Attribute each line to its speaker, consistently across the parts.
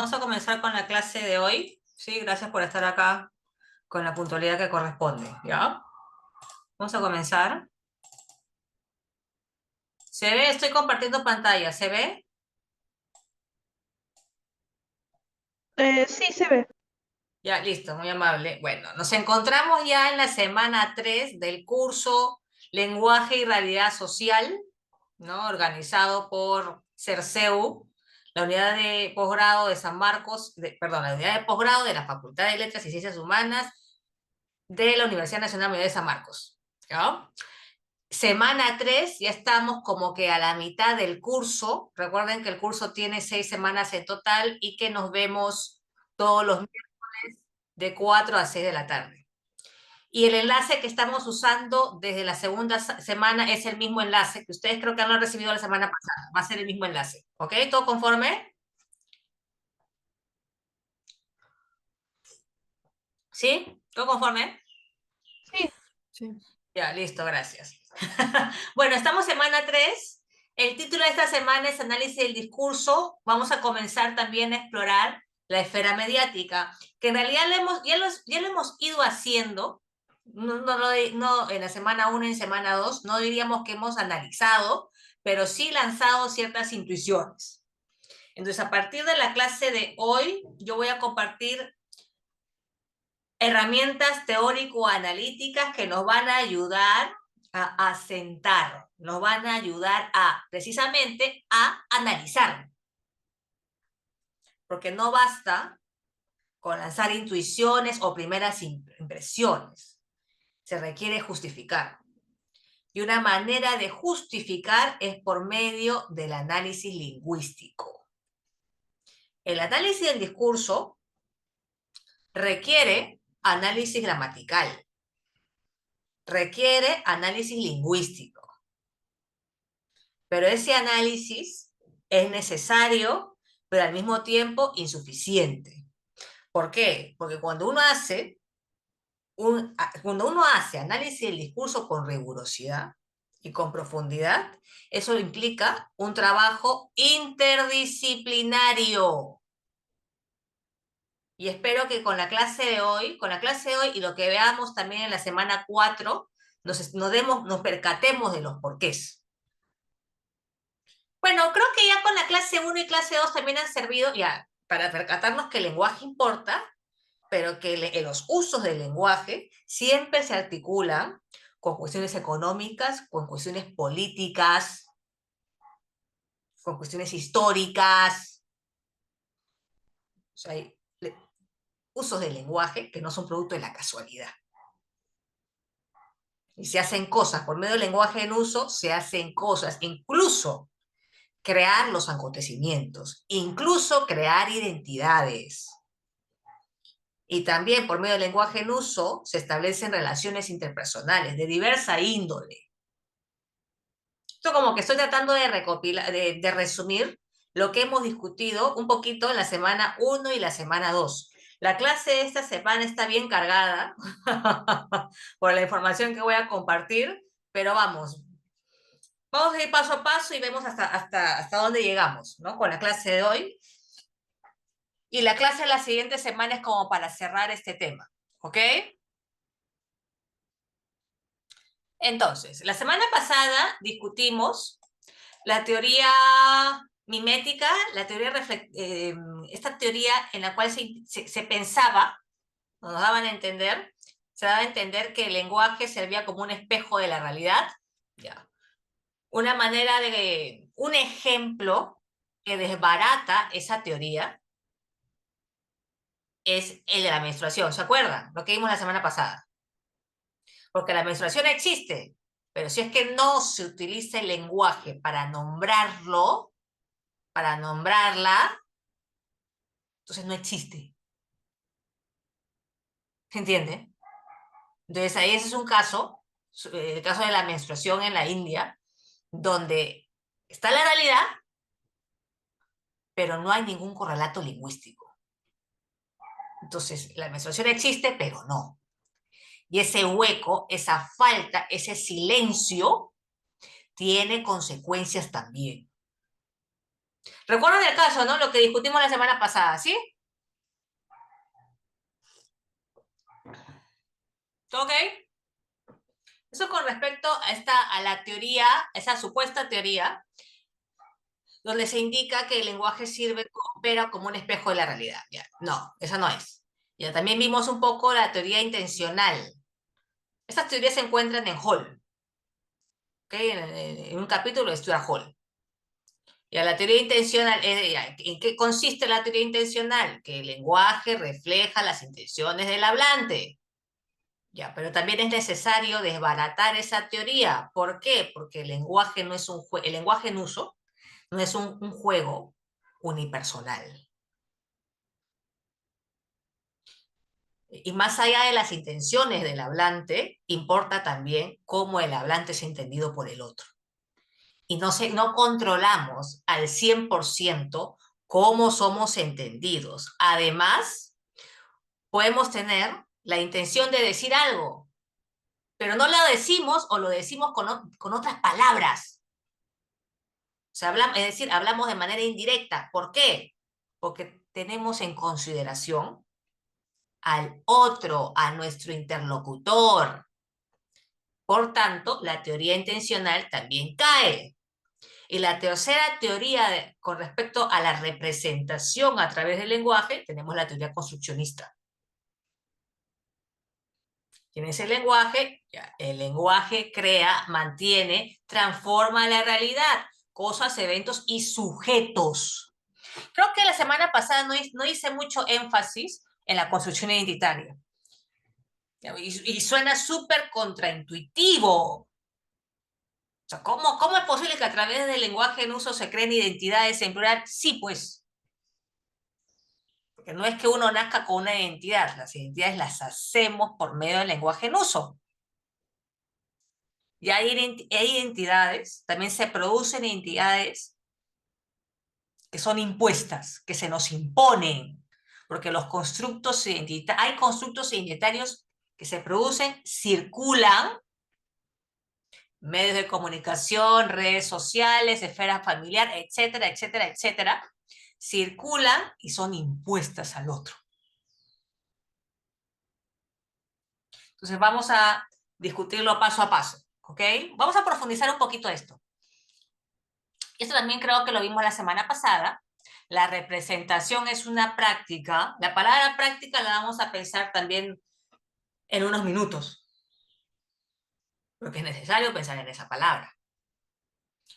Speaker 1: Vamos a comenzar con la clase de hoy. Sí, gracias por estar acá con la puntualidad que corresponde. ¿Ya? Vamos a comenzar. ¿Se ve? Estoy compartiendo pantalla. ¿Se ve?
Speaker 2: Sí, se ve.
Speaker 1: Ya, listo, muy amable. Bueno, nos encontramos ya en la semana 3 del curso Lenguaje y Realidad Social, ¿no? Organizado por CERCEU, la unidad de posgrado de San Marcos, perdón, la unidad de posgrado de la Facultad de Letras y Ciencias Humanas de la Universidad Nacional Mayor de San Marcos. ¿Ya? Semana 3 ya estamos como que a la mitad del curso. Recuerden que el curso tiene 6 semanas en total y que nos vemos todos los miércoles de 4 a 6 de la tarde. Y el enlace que estamos usando desde la segunda semana es el mismo enlace que ustedes creo que han recibido la semana pasada. Va a ser el mismo enlace. ¿Ok? ¿Todo conforme? ¿Sí? ¿Todo conforme?
Speaker 2: Sí, sí.
Speaker 1: Ya, listo, gracias. Bueno, estamos semana 3. El título de esta semana es Análisis del discurso. Vamos a comenzar también a explorar la esfera mediática, que en realidad ya lo hemos ido haciendo, no en la semana 1 y en semana 2, no diríamos que hemos analizado, pero sí lanzado ciertas intuiciones. Entonces, a partir de la clase de hoy, yo voy a compartir herramientas teórico-analíticas que nos van a ayudar a asentar, nos van a ayudar a, precisamente, a analizar. Porque no basta con lanzar intuiciones o primeras impresiones. Se requiere justificar. Y una manera de justificar es por medio del análisis lingüístico. El análisis del discurso requiere análisis gramatical, requiere análisis lingüístico. Pero ese análisis es necesario, pero al mismo tiempo insuficiente. ¿Por qué? Porque cuando uno hace análisis del discurso con rigurosidad y con profundidad, eso implica un trabajo interdisciplinario. Y espero que con la clase de hoy y lo que veamos también en la semana 4, nos percatemos de los porqués. Bueno, creo que ya con la clase 1 y clase 2 también han servido ya para percatarnos que el lenguaje importa, pero que los usos del lenguaje siempre se articulan con cuestiones económicas, con cuestiones políticas, con cuestiones históricas. O sea, hay usos del lenguaje que no son producto de la casualidad. Y se hacen cosas por medio del lenguaje en uso, se hacen cosas, incluso crear los acontecimientos, incluso crear identidades. Y también por medio del lenguaje en uso se establecen relaciones interpersonales de diversa índole. Esto como que estoy tratando de recopilar, de resumir lo que hemos discutido un poquito en la semana 1 y la semana 2. La clase de esta semana está bien cargada por la información que voy a compartir, pero vamos a ir paso a paso y vemos hasta dónde llegamos, ¿no? Con la clase de hoy. Y la clase de la siguiente semana es como para cerrar este tema, ¿ok? Entonces, la semana pasada discutimos la teoría mimética, esta teoría en la cual se pensaba, nos daban a entender, se daba a entender que el lenguaje servía como un espejo de la realidad. Ya. Un ejemplo que desbarata esa teoría es el de la menstruación, ¿se acuerdan? Lo que vimos la semana pasada. Porque la menstruación existe, pero si es que no se utiliza el lenguaje para nombrarlo, para nombrarla, entonces no existe. ¿Se entiende? Entonces ahí ese es un caso, el caso de la menstruación en la India, donde está la realidad, pero no hay ningún correlato lingüístico. Entonces la menstruación existe, pero no. Y ese hueco, esa falta, ese silencio, tiene consecuencias también. ¿Recuerdan el caso, no? Lo que discutimos la semana pasada, ¿sí? ¿Ok? Eso con respecto a a la teoría, esa supuesta teoría, donde se indica que el lenguaje opera como un espejo de la realidad. Ya, no, esa no es. Ya también vimos un poco la teoría intencional. Estas teorías se encuentran en Hall, ¿ok? En un capítulo de Stuart Hall. Ya, la teoría intencional, ¿en qué consiste la teoría intencional? Que el lenguaje refleja las intenciones del hablante. Ya, pero también es necesario desbaratar esa teoría. ¿Por qué? Porque el lenguaje no es el lenguaje en uso no es un juego unipersonal. Y más allá de las intenciones del hablante, importa también cómo el hablante es entendido por el otro. Y no controlamos al 100% cómo somos entendidos. Además, podemos tener la intención de decir algo, pero no lo decimos o lo decimos con otras palabras. O sea, es decir, hablamos de manera indirecta. ¿Por qué? Porque tenemos en consideración al otro, a nuestro interlocutor. Por tanto, la teoría intencional también cae. Y la tercera teoría con respecto a la representación a través del lenguaje, tenemos la teoría construccionista. Tienes el lenguaje, ya, el lenguaje crea, mantiene, transforma la realidad, cosas, eventos y sujetos. Creo que la semana pasada no hice mucho énfasis en la construcción identitaria. Y suena súper contraintuitivo. O sea, ¿cómo es posible que a través del lenguaje en uso se creen identidades en plural? Sí, pues, porque no es que uno nazca con una identidad, las identidades las hacemos por medio del lenguaje en uso. Y hay identidades, también se producen identidades que son impuestas, que se nos imponen, porque hay constructos identitarios que se producen, circulan, medios de comunicación, redes sociales, esfera familiar, etcétera, etcétera, etcétera, circulan y son impuestas al otro. Entonces vamos a discutirlo paso a paso, ¿ok? Vamos a profundizar un poquito esto. Esto también creo que lo vimos la semana pasada. La representación es una práctica. La palabra práctica la vamos a pensar también en unos minutos, porque es necesario pensar en esa palabra.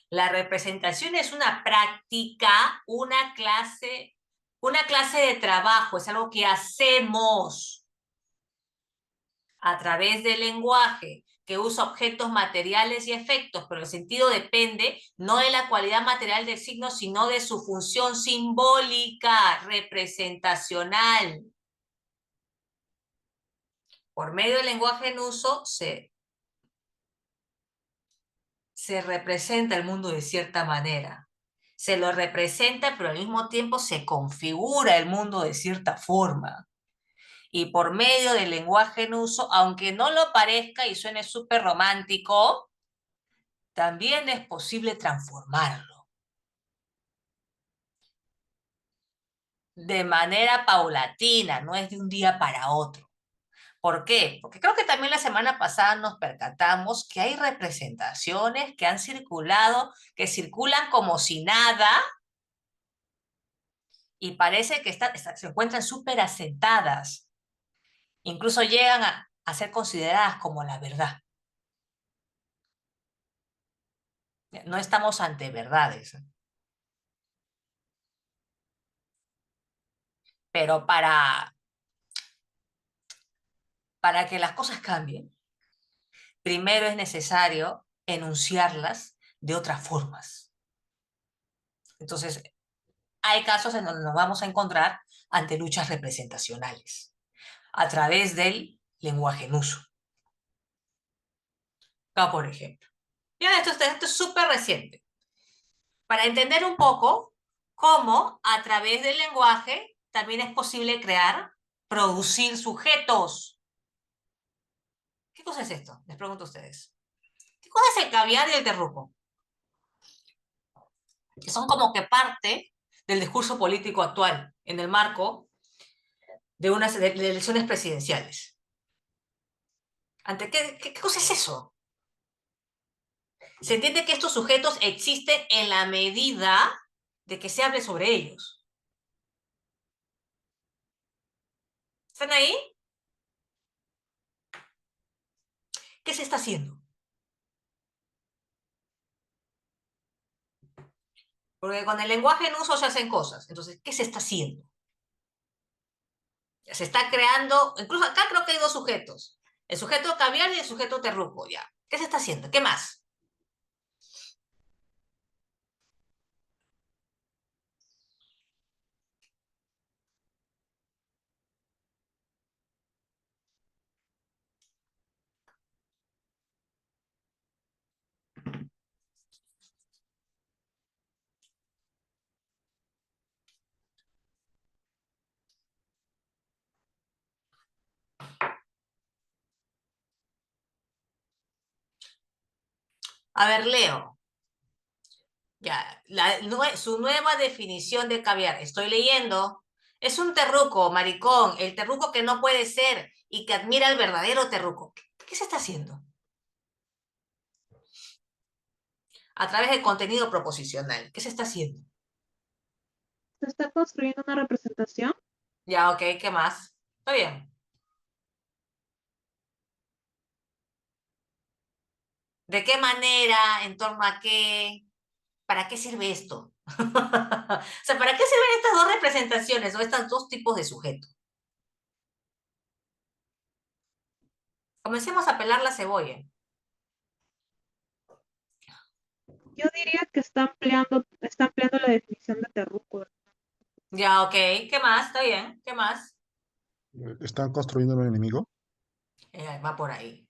Speaker 1: La representación es una práctica, una clase de trabajo, es algo que hacemos a través del lenguaje, que usa objetos materiales y efectos, pero el sentido depende no de la cualidad material del signo, sino de su función simbólica, representacional. Por medio del lenguaje en uso se representa el mundo de cierta manera. Se lo representa, pero al mismo tiempo se configura el mundo de cierta forma. Y por medio del lenguaje en uso, aunque no lo parezca y suene súper romántico, también es posible transformarlo de manera paulatina, no es de un día para otro. ¿Por qué? Porque creo que también la semana pasada nos percatamos que hay representaciones que han circulado, que circulan como si nada y parece que se encuentran súper asentadas, incluso llegan a ser consideradas como la verdad. No estamos ante verdades, pero para que las cosas cambien, primero es necesario enunciarlas de otras formas. Entonces, hay casos en donde nos vamos a encontrar ante luchas representacionales a través del lenguaje en uso. Acá, por ejemplo. Ya, esto es súper reciente. Para entender un poco cómo a través del lenguaje también es posible producir sujetos. ¿Qué cosa es esto? Les pregunto a ustedes. ¿Qué cosa es el caviar y el terruco? que son como que parte del discurso político actual en el marco de unas de elecciones presidenciales. ¿Ante qué cosa es eso? Se entiende que estos sujetos existen en la medida de que se hable sobre ellos. ¿Están ahí? ¿Qué se está haciendo? Porque con el lenguaje en uso se hacen cosas. Entonces, ¿qué se está haciendo? Se está creando, incluso acá creo que hay dos sujetos. El sujeto caviar y el sujeto terruco, ya. ¿Qué se está haciendo? ¿Qué más? A ver, Leo. Ya, su nueva definición de caviar, estoy leyendo, es un terruco, maricón, el terruco que no puede ser y que admira al verdadero terruco. ¿Qué se está haciendo? A través del contenido proposicional. ¿Qué se está haciendo?
Speaker 2: Se está construyendo una representación.
Speaker 1: Ya, ok, ¿qué más? Está bien. ¿De qué manera? ¿En torno a qué? ¿Para qué sirve esto? O sea, ¿para qué sirven estas dos representaciones o estos dos tipos de sujeto? Comencemos a pelar la cebolla.
Speaker 2: Yo diría que está ampliando la definición de terruco.
Speaker 1: Ya, ok, ¿qué más? Está bien, ¿qué más?
Speaker 3: ¿Están construyendo un enemigo?
Speaker 1: Va por ahí.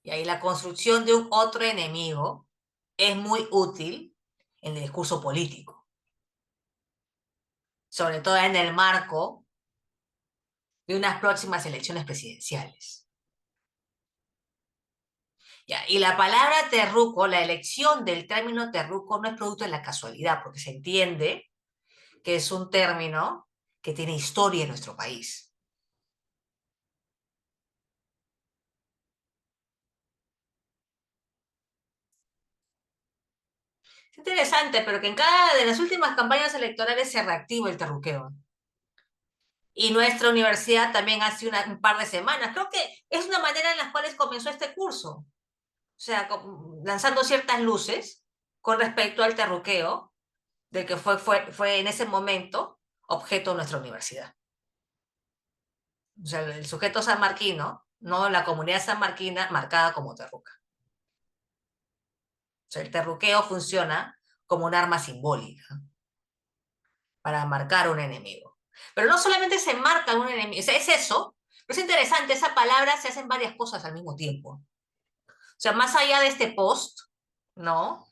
Speaker 1: Y ahí la construcción de un otro enemigo es muy útil en el discurso político, sobre todo en el marco de unas próximas elecciones presidenciales. Ya, y la palabra terruco, la elección del término terruco no es producto de la casualidad, porque se entiende que es un término que tiene historia en nuestro país. Es interesante, pero que en cada de las últimas campañas electorales se reactiva el terruqueo. Y nuestra universidad también hace un par de semanas. Creo que es una manera en la cual comenzó este curso. O sea, lanzando ciertas luces con respecto al terruqueo, de que fue en ese momento objeto de nuestra universidad. O sea, el sujeto sanmarquino, no la comunidad sanmarquina marcada como terruca. O sea, el terruqueo funciona como un arma simbólica para marcar un enemigo. Pero no solamente se marca un enemigo, o sea, es eso, pero es interesante, esa palabra se hacen varias cosas al mismo tiempo. O sea, más allá de este post, ¿no?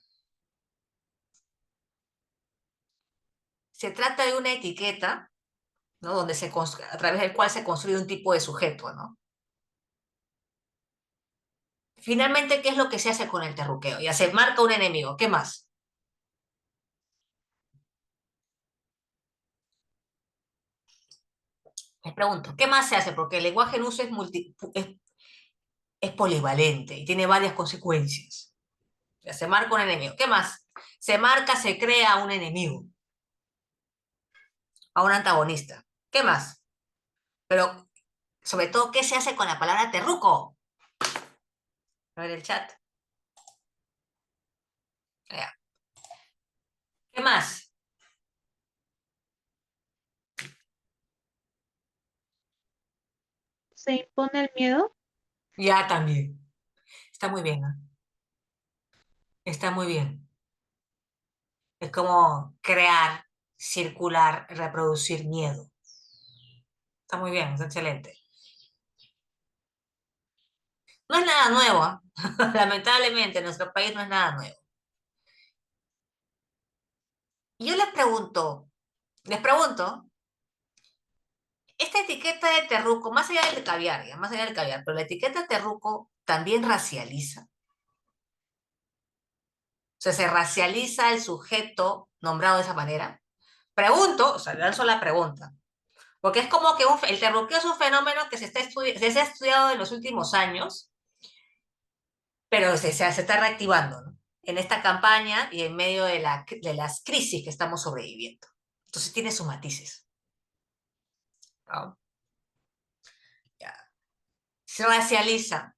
Speaker 1: Se trata de una etiqueta, ¿no? Donde a través del cual se construye un tipo de sujeto, ¿no? Finalmente, ¿qué es lo que se hace con el terruqueo? Ya se marca un enemigo, ¿qué más? Les pregunto, ¿qué más se hace? Porque el lenguaje en uso es polivalente y tiene varias consecuencias. Ya se marca un enemigo. ¿Qué más? Se marca, se crea un enemigo, a un antagonista. ¿Qué más? Pero, sobre todo, ¿qué se hace con la palabra terruco? A ver el chat. Ya. ¿Qué más?
Speaker 2: Se impone el miedo.
Speaker 1: Ya también. Está muy bien, ¿no? Está muy bien. Es como crear, circular, reproducir miedo. Está muy bien, es excelente. No es nada nuevo, ¿ah? Lamentablemente, en nuestro país no es nada nuevo. Y yo les pregunto, esta etiqueta de terruco, más allá del caviar, ya, más allá del caviar, pero la etiqueta terruco también racializa. sea, se racializa el sujeto nombrado de esa manera. Pregunto, o sea, lanzo la pregunta, porque es como que el terruqueo es un fenómeno que se ha estudiado en los últimos años, pero se está reactivando, ¿no? En esta campaña y en medio de las crisis que estamos sobreviviendo. Entonces tiene sus matices, ¿no? Ya. Se racializa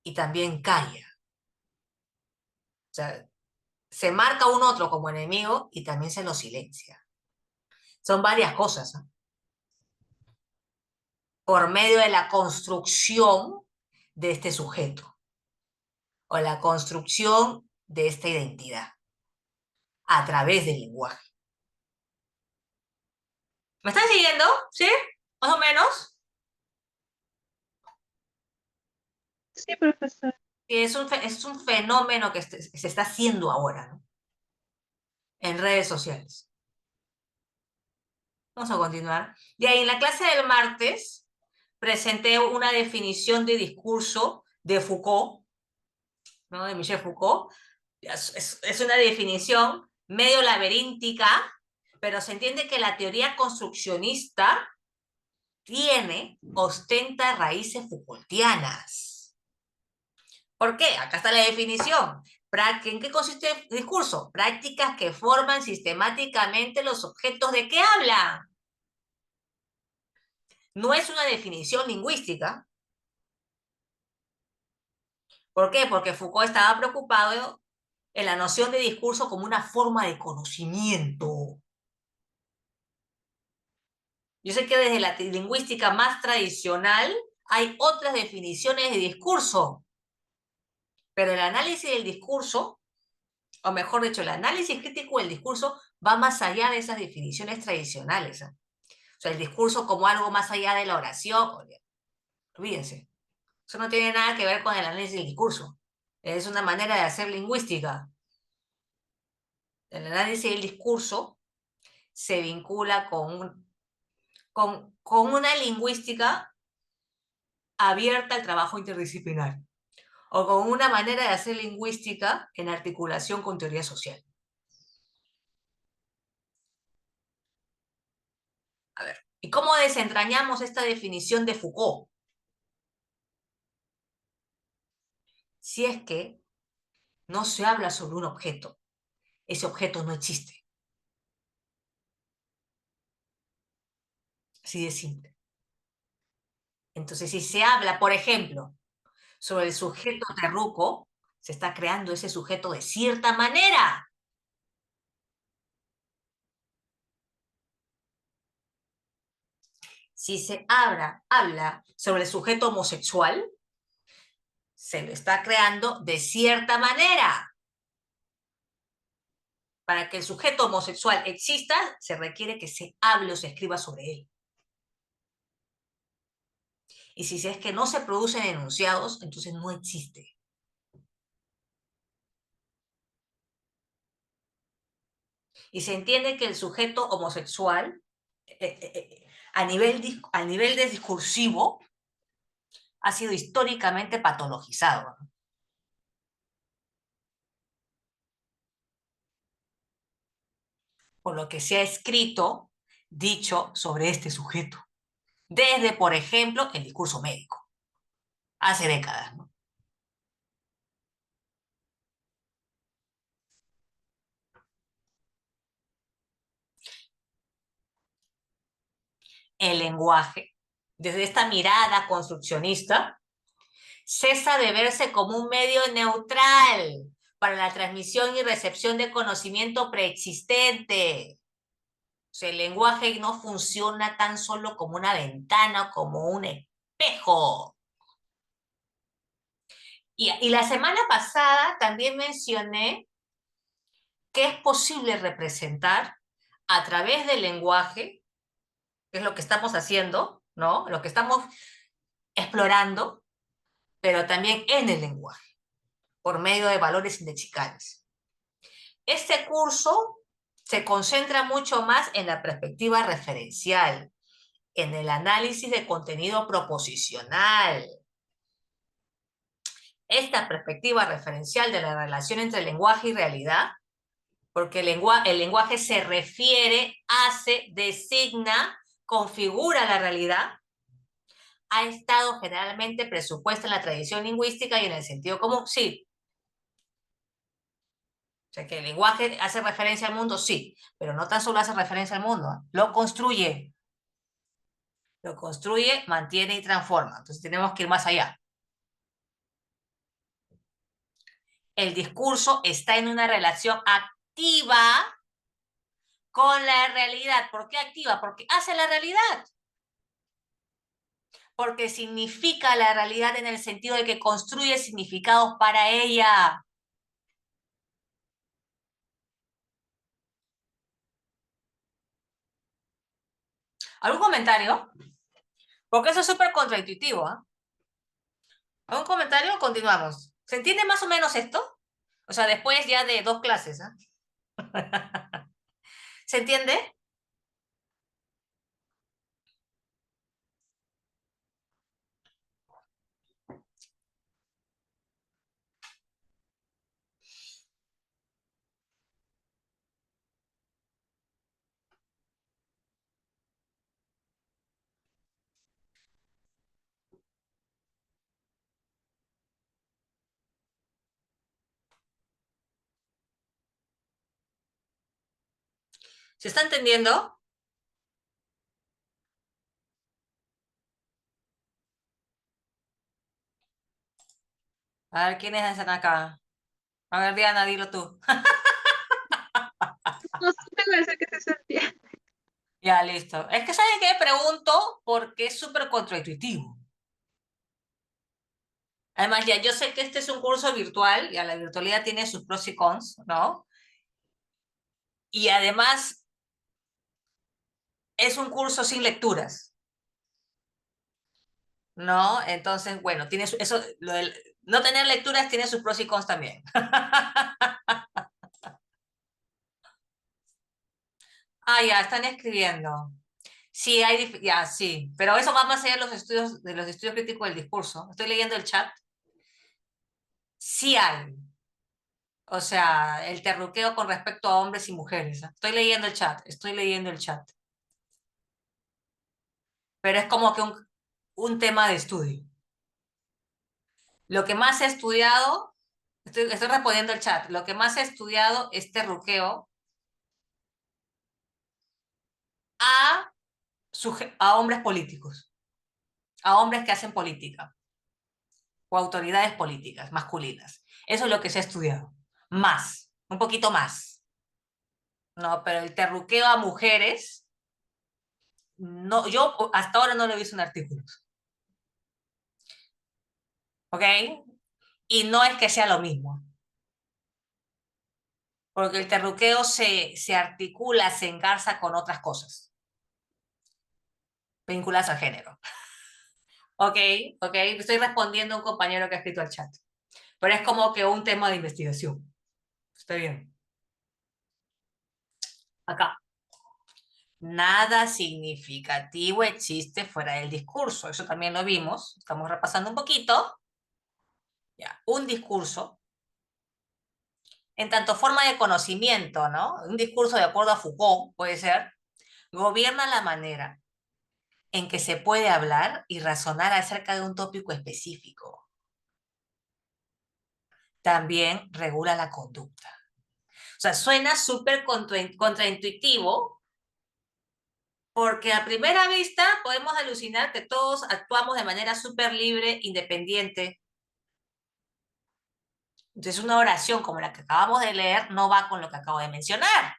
Speaker 1: y también calla. O sea, se marca un otro como enemigo y también se lo silencia. Son varias cosas, ¿no? Por medio de la construcción de este sujeto o la construcción de esta identidad a través del lenguaje. ¿Me están siguiendo? ¿Sí? ¿Más o menos?
Speaker 2: Sí, profesor.
Speaker 1: Es un fenómeno que se está haciendo ahora, ¿no? En redes sociales. Vamos a continuar. Y ahí en la clase del martes presenté una definición de discurso de Foucault, ¿no? De Michel Foucault. Es una definición medio laberíntica, pero se entiende que la teoría construccionista ostenta raíces Foucaultianas. ¿Por qué? Acá está la definición. ¿En qué consiste el discurso? Prácticas que forman sistemáticamente los objetos de qué hablan. No es una definición lingüística. ¿Por qué? Porque Foucault estaba preocupado en la noción de discurso como una forma de conocimiento. Yo sé que desde la lingüística más tradicional hay otras definiciones de discurso, pero el análisis del discurso, o mejor dicho, el análisis crítico del discurso va más allá de esas definiciones tradicionales, ¿eh? O sea, el discurso como algo más allá de la oración, olvídense. Eso no tiene nada que ver con el análisis del discurso. Es una manera de hacer lingüística. El análisis del discurso se vincula con una lingüística abierta al trabajo interdisciplinar o con una manera de hacer lingüística en articulación con teoría social. A ver, ¿y cómo desentrañamos esta definición de Foucault? Si es que no se habla sobre un objeto, ese objeto no existe. Así de simple. Entonces, si se habla, por ejemplo, sobre el sujeto terruco, se está creando ese sujeto de cierta manera. Si se habla sobre el sujeto homosexual, se lo está creando de cierta manera. Para que el sujeto homosexual exista, se requiere que se hable o se escriba sobre él. Y si es que no se producen enunciados, entonces no existe. Y se entiende que el sujeto homosexual, a nivel de discursivo, ha sido históricamente patologizado, ¿no? Por lo que se ha escrito, dicho sobre este sujeto. Desde, por ejemplo, el discurso médico. Hace décadas, ¿no? El lenguaje, desde esta mirada construccionista, cesa de verse como un medio neutral para la transmisión y recepción de conocimiento preexistente. O sea, el lenguaje no funciona tan solo como una ventana, como un espejo. Y la semana pasada también mencioné que es posible representar a través del lenguaje, que es lo que estamos haciendo, ¿no? Lo que estamos explorando, pero también en el lenguaje, por medio de valores indexicales. Este curso se concentra mucho más en la perspectiva referencial, en el análisis de contenido proposicional, esta perspectiva referencial de la relación entre lenguaje y realidad, porque el lenguaje se refiere, hace, designa, configura la realidad, ha estado generalmente presupuesta en la tradición lingüística y en el sentido común, sí. O sea, que el lenguaje hace referencia al mundo, sí, pero no tan solo hace referencia al mundo, ¿eh? Lo construye, mantiene y transforma. Entonces tenemos que ir más allá. El discurso está en una relación activa con la realidad. ¿Por qué activa? Porque hace la realidad. Porque significa la realidad en el sentido de que construye significados para ella. ¿Algún comentario? Porque eso es súper contraintuitivo, ¿eh? ¿Algún comentario? Continuamos. ¿Se entiende más o menos esto? O sea, después ya de 2 clases, ¿eh? ¿Se entiende? ¿Se está entendiendo? A ver, ¿quiénes están acá? A ver, Diana, dilo tú.
Speaker 2: No sé, me parece que se sentía.
Speaker 1: Ya, listo. Es que, ¿saben qué? Pregunto porque es súper contraintuitivo. Además, ya yo sé que este es un curso virtual, ya la virtualidad tiene sus pros y cons, ¿no? Y además es un curso sin lecturas, ¿no? Entonces, bueno, eso, no tener lecturas tiene sus pros y cons también. Ah, ya, están escribiendo. Sí, ya, sí, pero eso va más allá de los estudios críticos del discurso. Estoy leyendo el chat. Sí hay. O sea, el terruqueo con respecto a hombres y mujeres, ¿eh? Estoy leyendo el chat, estoy leyendo el chat. Pero es como que un tema de estudio. Lo que más he estudiado, estoy respondiendo el chat, lo que más he estudiado es terruqueo a, a hombres políticos, a hombres que hacen política o autoridades políticas masculinas. Eso es lo que se ha estudiado. Más, un poquito más. No, pero el terruqueo a mujeres, no, yo hasta ahora no lo he visto en artículos. ¿Ok? Y no es que sea lo mismo, porque el terruqueo se articula, se engarza con otras cosas vinculadas al género. Ok, ok, estoy respondiendo a un compañero que ha escrito al chat, pero es como que un tema de investigación. Está bien. Acá. Nada significativo existe fuera del discurso. Eso también lo vimos. Estamos repasando un poquito. Ya, un discurso, en tanto forma de conocimiento, ¿no? Un discurso de acuerdo a Foucault, puede ser, gobierna la manera en que se puede hablar y razonar acerca de un tópico específico. También regula la conducta. O sea, suena súper contraintuitivo porque a primera vista podemos alucinar que todos actuamos de manera súper libre, independiente. Entonces una oración como la que acabamos de leer no va con lo que acabo de mencionar.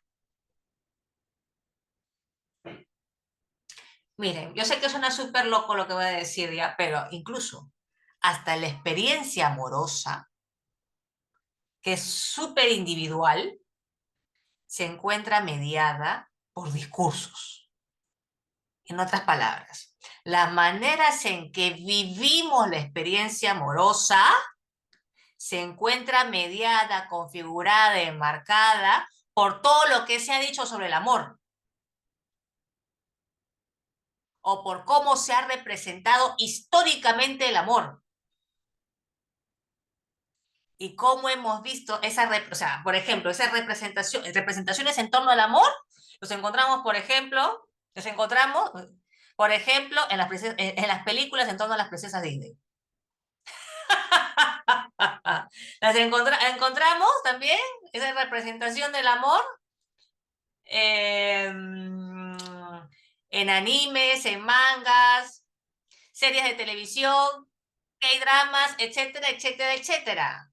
Speaker 1: Miren, yo sé que suena súper loco lo que voy a decir ya, pero incluso hasta la experiencia amorosa, que es súper individual, se encuentra mediada por discursos. En otras palabras, las maneras en que vivimos la experiencia amorosa se encuentra mediada, configurada, enmarcada por todo lo que se ha dicho sobre el amor o por cómo se ha representado históricamente el amor. y cómo hemos visto esa, o sea, por ejemplo, esas representaciones en torno al amor, los encontramos, por ejemplo, en las películas en torno a las princesas Disney. Encontramos también esa representación del amor eh, en animes, en mangas, series de televisión, K-dramas, etcétera, etcétera, etcétera.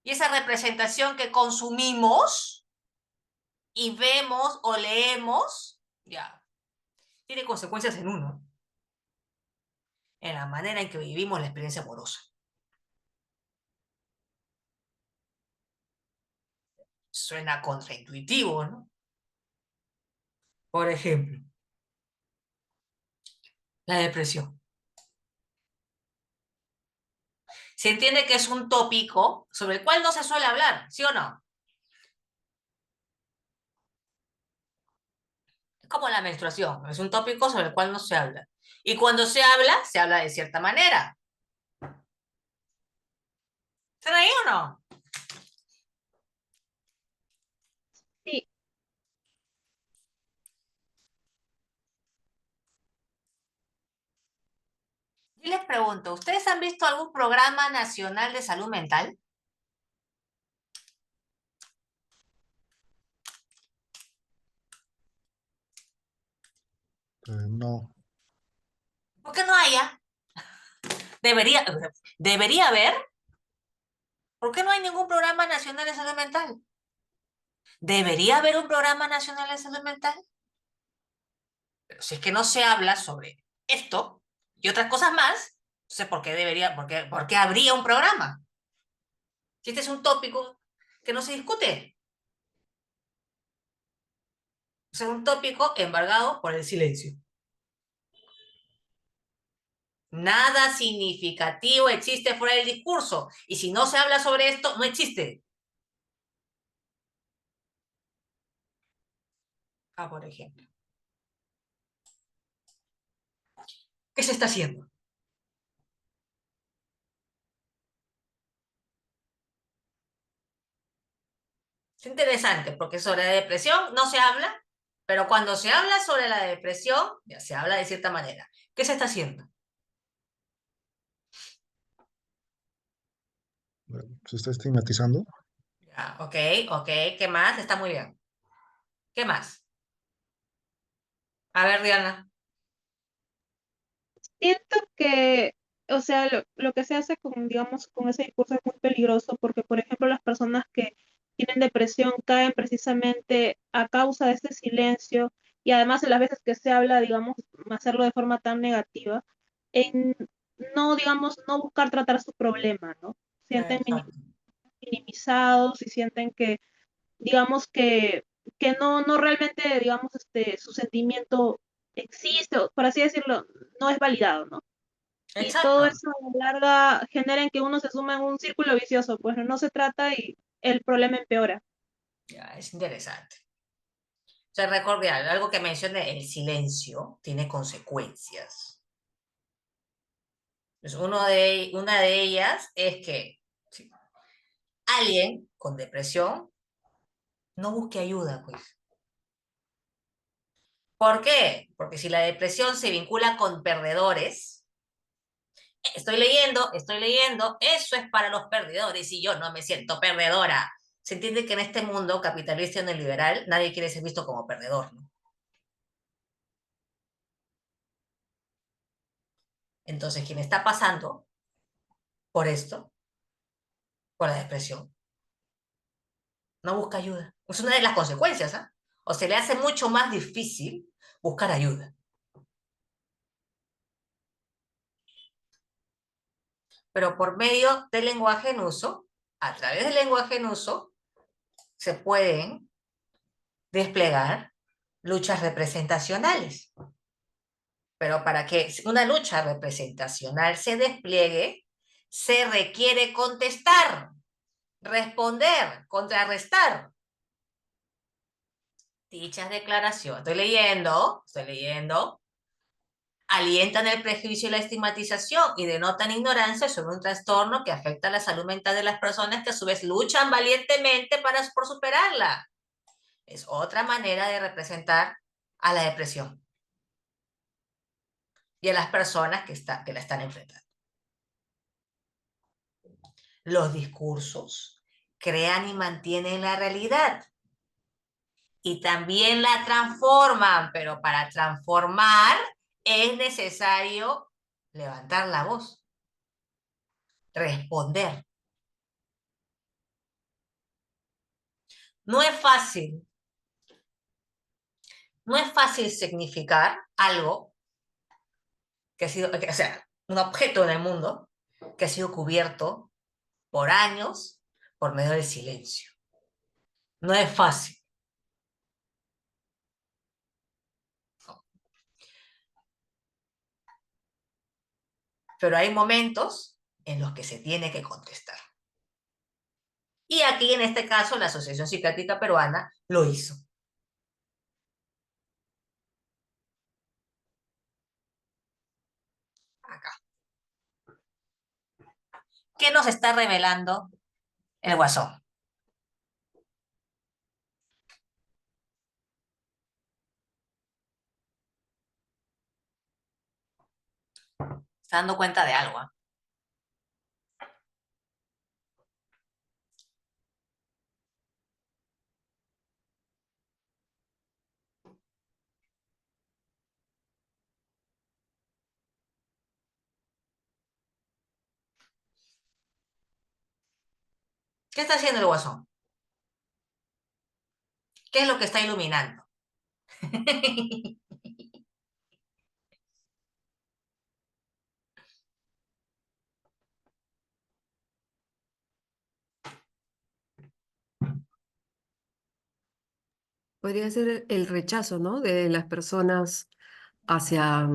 Speaker 1: Y esa representación que consumimos y vemos o leemos, ya, tiene consecuencias en uno, en la manera en que vivimos la experiencia amorosa. Suena contraintuitivo, ¿no? Por ejemplo, la depresión. Se entiende que es un tópico sobre el cual no se suele hablar, ¿sí o no? Es como la menstruación, es un tópico sobre el cual no se habla. Y cuando se habla de cierta manera. ¿Están ahí o no?
Speaker 2: Sí,
Speaker 1: Yo les pregunto, ¿ustedes han visto algún programa nacional de salud mental?
Speaker 3: No,
Speaker 1: ¿Por qué no haya? Debería, debería haber. ¿Por qué no hay ningún programa nacional de salud mental? ¿Debería haber un programa nacional de salud mental? Pero si es que no se habla sobre esto y otras cosas más, no sé por qué debería, por qué habría un programa. Si este es un tópico que no se discute, es un tópico embargado por el silencio. Nada significativo existe fuera del discurso. Y si no se habla sobre esto, no existe. Por ejemplo, ¿qué se está haciendo? Es interesante porque sobre la depresión no se habla, pero cuando se habla sobre la depresión, ya se habla de cierta manera. ¿Qué se está haciendo?
Speaker 3: se está estigmatizando.
Speaker 1: Ya, ok, ok, ¿qué más? Está muy bien. ¿Qué más? A ver, Diana.
Speaker 2: siento que, o sea, lo que se hace con, digamos, con ese discurso es muy peligroso porque, por ejemplo, las personas que tienen depresión caen precisamente a causa de este silencio y además de las veces que se habla, digamos, hacerlo de forma tan negativa, en no, digamos, no buscar tratar su problema, ¿no? Sienten
Speaker 1: Exacto.
Speaker 2: minimizados y sienten que, digamos, que no, no realmente, digamos, su sentimiento existe, o por así decirlo, no es validado, ¿no? Y todo
Speaker 1: Exacto.
Speaker 2: eso a la larga genera en que uno se suma en un círculo vicioso, pues no se trata y el problema empeora.
Speaker 1: Ya, es interesante. O sea, recordé algo que mencioné, el silencio tiene consecuencias. Pues una de ellas es que si alguien con depresión no busque ayuda, pues. ¿Por qué? Porque si la depresión se vincula con perdedores, estoy leyendo, eso es para los perdedores y yo no me siento perdedora. Se entiende que en este mundo capitalista y neoliberal nadie quiere ser visto como perdedor, ¿no? Entonces, quien está pasando por esto, por la depresión, no busca ayuda. Es una de las consecuencias, ¿ah? O se le hace mucho más difícil buscar ayuda. Pero por medio del lenguaje en uso, a través del lenguaje en uso, se pueden desplegar luchas representacionales. Pero para que una lucha representacional se despliegue, se requiere contestar, responder, contrarrestar dichas declaraciones. Estoy leyendo. alientan el prejuicio y la estigmatización y denotan ignorancia sobre un trastorno que afecta a la salud mental de las personas que a su vez luchan valientemente por superarla. Es otra manera de representar a la depresión y a las personas que la están enfrentando. Los discursos crean y mantienen la realidad y también la transforman, pero para transformar es necesario levantar la voz, responder. No es fácil, no es fácil significar algo que ha sido, o sea, un objeto en el mundo que ha sido cubierto por años por medio del silencio. No es fácil. Pero hay momentos en los que se tiene que contestar. Y aquí, en este caso, la Asociación Psiquiátrica Peruana lo hizo. Acá. ¿Qué nos está revelando el Guasón? ¿Está dando cuenta de algo? ¿Qué está haciendo el Guasón? ¿Qué es lo que está iluminando?
Speaker 4: Podría ser el rechazo, ¿no? De las personas hacia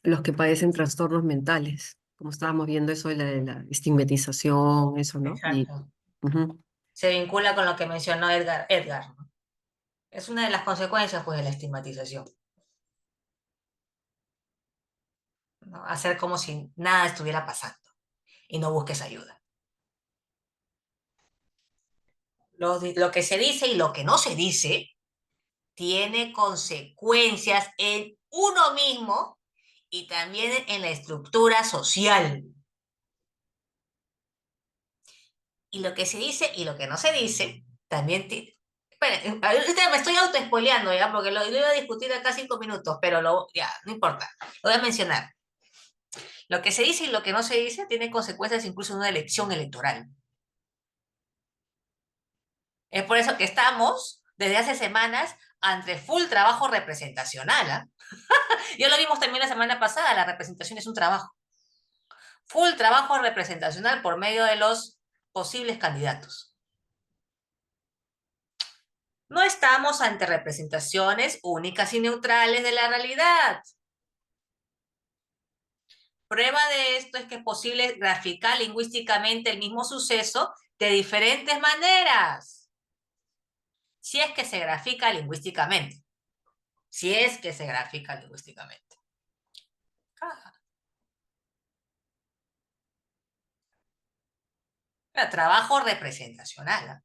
Speaker 4: los que padecen trastornos mentales, como estábamos viendo eso de la estigmatización, eso, ¿no? Y,
Speaker 1: Exacto.
Speaker 4: ujú.
Speaker 1: Se vincula con lo que mencionó Edgar, ¿no? Es una de las consecuencias, pues, de la estigmatización, ¿no? Hacer como si nada estuviera pasando y no busques ayuda. Lo que se dice y lo que no se dice tiene consecuencias en uno mismo y también en la estructura social. Y lo que se dice y lo que no se dice también tiene... Esperen, ahorita me estoy autoespoleando ya, porque lo iba a discutir acá 5 minutos, pero ya, no importa, lo voy a mencionar. Lo que se dice y lo que no se dice tiene consecuencias incluso en una elección electoral. Es por eso que estamos desde hace semanas ante full trabajo representacional. ¿Ah? Ya lo vimos también la semana pasada, la representación es un trabajo. Full trabajo representacional por medio de los posibles candidatos. No estamos ante representaciones únicas y neutrales de la realidad. Prueba de esto es que es posible graficar lingüísticamente el mismo suceso de diferentes maneras. Si es que se grafica lingüísticamente. Si es que se grafica lingüísticamente. Trabajo representacional.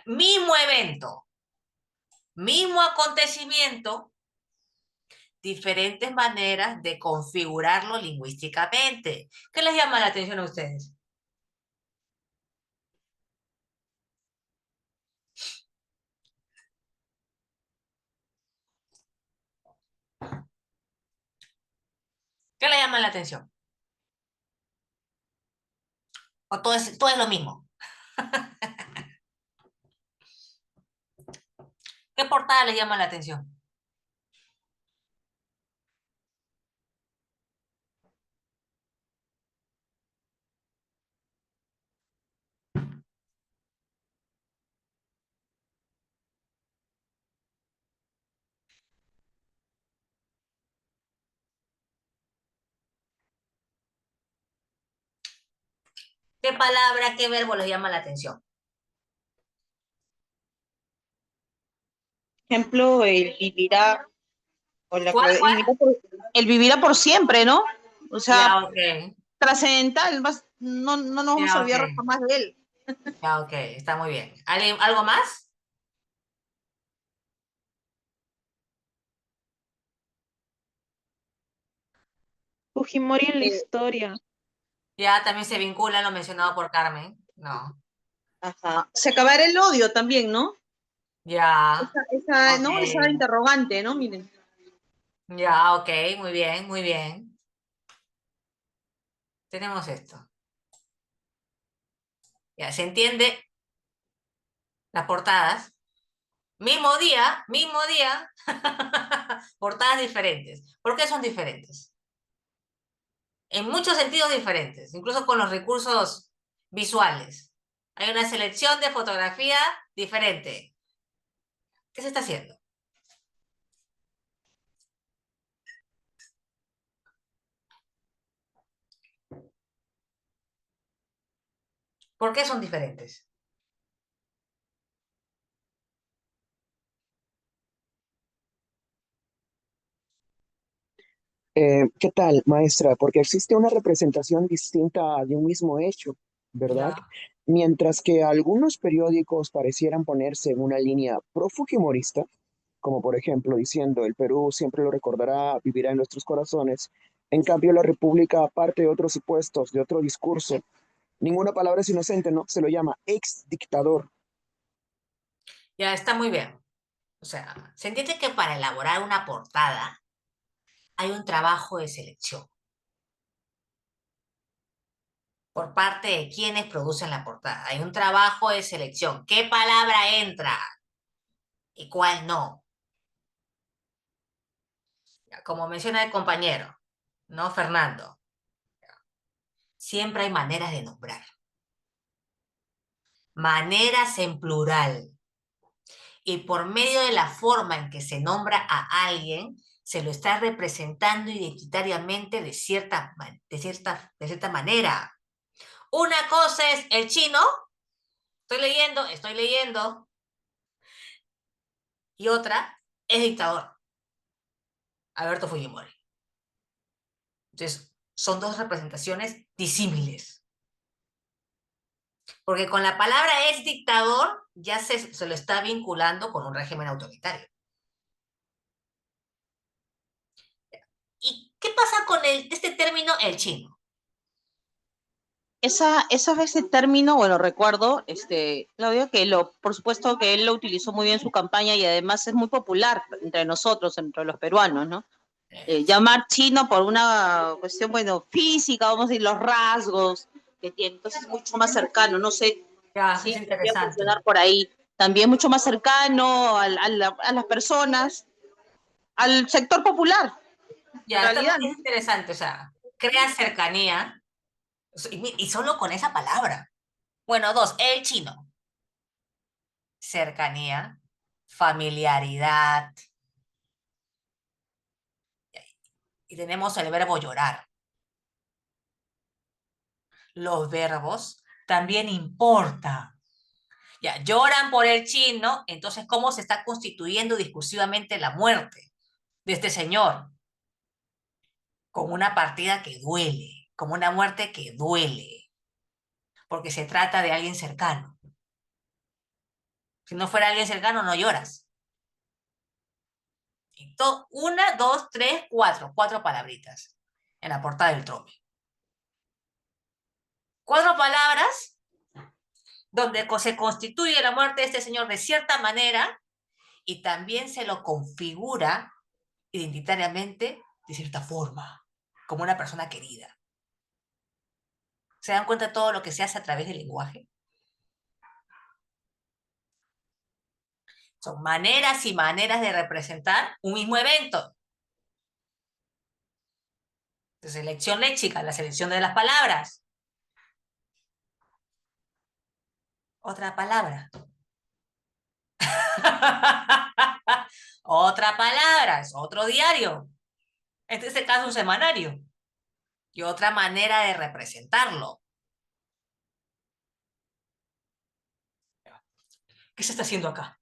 Speaker 1: Mismo evento, mismo acontecimiento, diferentes maneras de configurarlo lingüísticamente. ¿Qué les llama la atención a ustedes? ¿Qué les llama la atención? ¿O todo es lo mismo? ¿Qué portada les llama la atención? ¿Qué palabra, qué verbo les llama la atención?
Speaker 5: ejemplo, el vivirá, o la,
Speaker 1: ¿Cuál, cuál?
Speaker 5: el vivirá por siempre, ¿no? O sea,
Speaker 1: Ya, ok.
Speaker 5: trascendental, no, no nos vamos a
Speaker 1: Ya, ok.
Speaker 5: olvidar jamás de él.
Speaker 1: Ya, ok. Está muy bien. ¿Algo más?
Speaker 2: Fujimori en la
Speaker 5: Eh,
Speaker 2: historia.
Speaker 1: Ya también se vincula a lo mencionado por Carmen. No.
Speaker 5: ajá. Se acabará el odio también, ¿no?
Speaker 1: Ya. Ok.
Speaker 5: ¿No? Esa interrogante, ¿no? Miren.
Speaker 1: Ya, ok. Muy bien, muy bien. Tenemos esto. Ya, ¿se entiende? Las portadas. Mismo día, portadas diferentes. ¿Por qué son diferentes? En muchos sentidos diferentes, incluso con los recursos visuales. Hay una selección de fotografía diferente. ¿Qué se está haciendo? ¿Por qué son diferentes?
Speaker 6: ¿Qué tal, maestra? Porque existe una representación distinta de un mismo hecho, ¿verdad?
Speaker 1: Ya.
Speaker 6: Mientras que algunos periódicos parecieran ponerse en una línea pro-fujimorista, como por ejemplo diciendo el Perú siempre lo recordará, vivirá en nuestros corazones. En cambio, la República, aparte de otros supuestos, de otro discurso, ninguna palabra es inocente, ¿no? Se lo llama ex dictador.
Speaker 1: Ya está muy bien. O sea, se entiende que para elaborar una portada hay un trabajo de selección por parte de quienes producen la portada. Hay un trabajo de selección. ¿Qué palabra entra y cuál no? Ya, como menciona el compañero, ¿no, Fernando? Siempre hay maneras de nombrar. Maneras en plural. Y por medio de la forma en que se nombra a alguien, se lo está representando identitariamente de cierta manera. Una cosa es el chino, estoy leyendo, y otra es dictador, Alberto Fujimori. Entonces, son dos representaciones disímiles. Porque con la palabra es dictador, ya se lo está vinculando con un régimen autoritario. ¿Y qué pasa con este término, el chino?
Speaker 5: Ese término, bueno, recuerdo, Claudio, por supuesto que él lo utilizó muy bien en su campaña y además es muy popular entre nosotros, entre los peruanos, ¿no? Llamar chino por una cuestión, bueno, física, vamos a decir, los rasgos que tiene, entonces es mucho más cercano, no sé
Speaker 1: Ya, es
Speaker 5: si podría
Speaker 1: interesante.
Speaker 5: funcionar por ahí. También mucho más cercano a las personas, al sector popular, en
Speaker 1: Ya,
Speaker 5: realidad,
Speaker 1: es
Speaker 5: ¿no?
Speaker 1: interesante, o sea, crea cercanía, y solo con esa palabra. Bueno, dos, el chino. Cercanía, familiaridad, y tenemos el verbo llorar. Los verbos también importan. Ya, lloran por el chino, entonces, ¿cómo se está constituyendo discursivamente la muerte de este señor? Como una partida que duele, como una muerte que duele, porque se trata de alguien cercano. Si no fuera alguien cercano, no lloras. Una, dos, tres, cuatro palabritas en la portada del Trome. Cuatro palabras donde se constituye la muerte de este señor de cierta manera y también se lo configura identitariamente de cierta forma, como una persona querida. ¿Se dan cuenta de todo lo que se hace a través del lenguaje? Son maneras y maneras de representar un mismo evento. De selección léxica, la selección de las palabras. Otra palabra. Otra palabra, es otro diario. En este caso, un semanario. Y otra manera de representarlo. ¿Qué se está haciendo acá?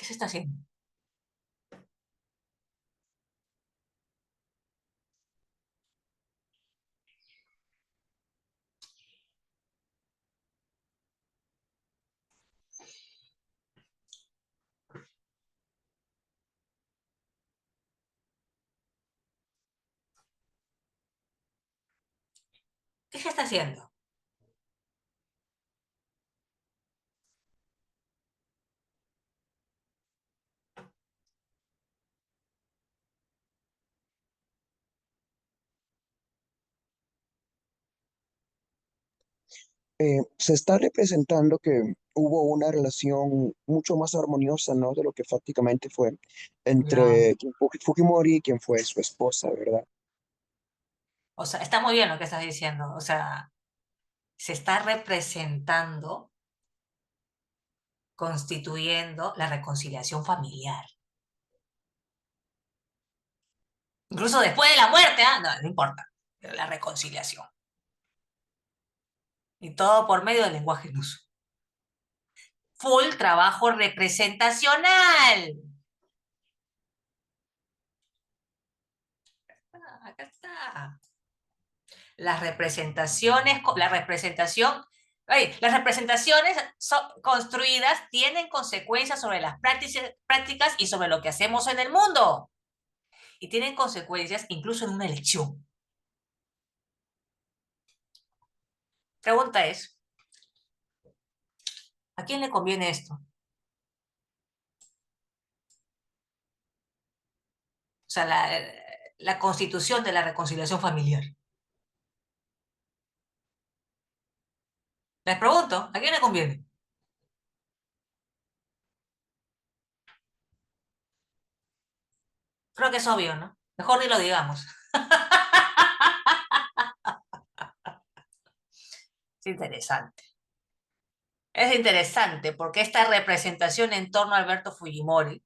Speaker 1: ¿Qué se está haciendo? ¿Qué se está haciendo?
Speaker 6: Se está representando que hubo una relación mucho más armoniosa, ¿no? De lo que prácticamente fue
Speaker 1: Ya.
Speaker 6: entre Fujimori y quien fue su esposa, ¿verdad?
Speaker 1: O sea, está muy bien lo que estás diciendo. O sea, se está representando, constituyendo la reconciliación familiar. Incluso después de la muerte, ¿ah? No, no importa, pero la reconciliación. Y todo por medio del lenguaje en uso. Full trabajo representacional. Acá está. Las representaciones construidas tienen consecuencias sobre las prácticas y sobre lo que hacemos en el mundo. Y tienen consecuencias incluso en una elección. Pregunta es, ¿a quién le conviene esto? O sea, la constitución de la reconciliación familiar. Les pregunto, ¿a quién le conviene? Creo que es obvio, ¿no? Mejor ni lo digamos. Es interesante. Es interesante porque esta representación en torno a Alberto Fujimori,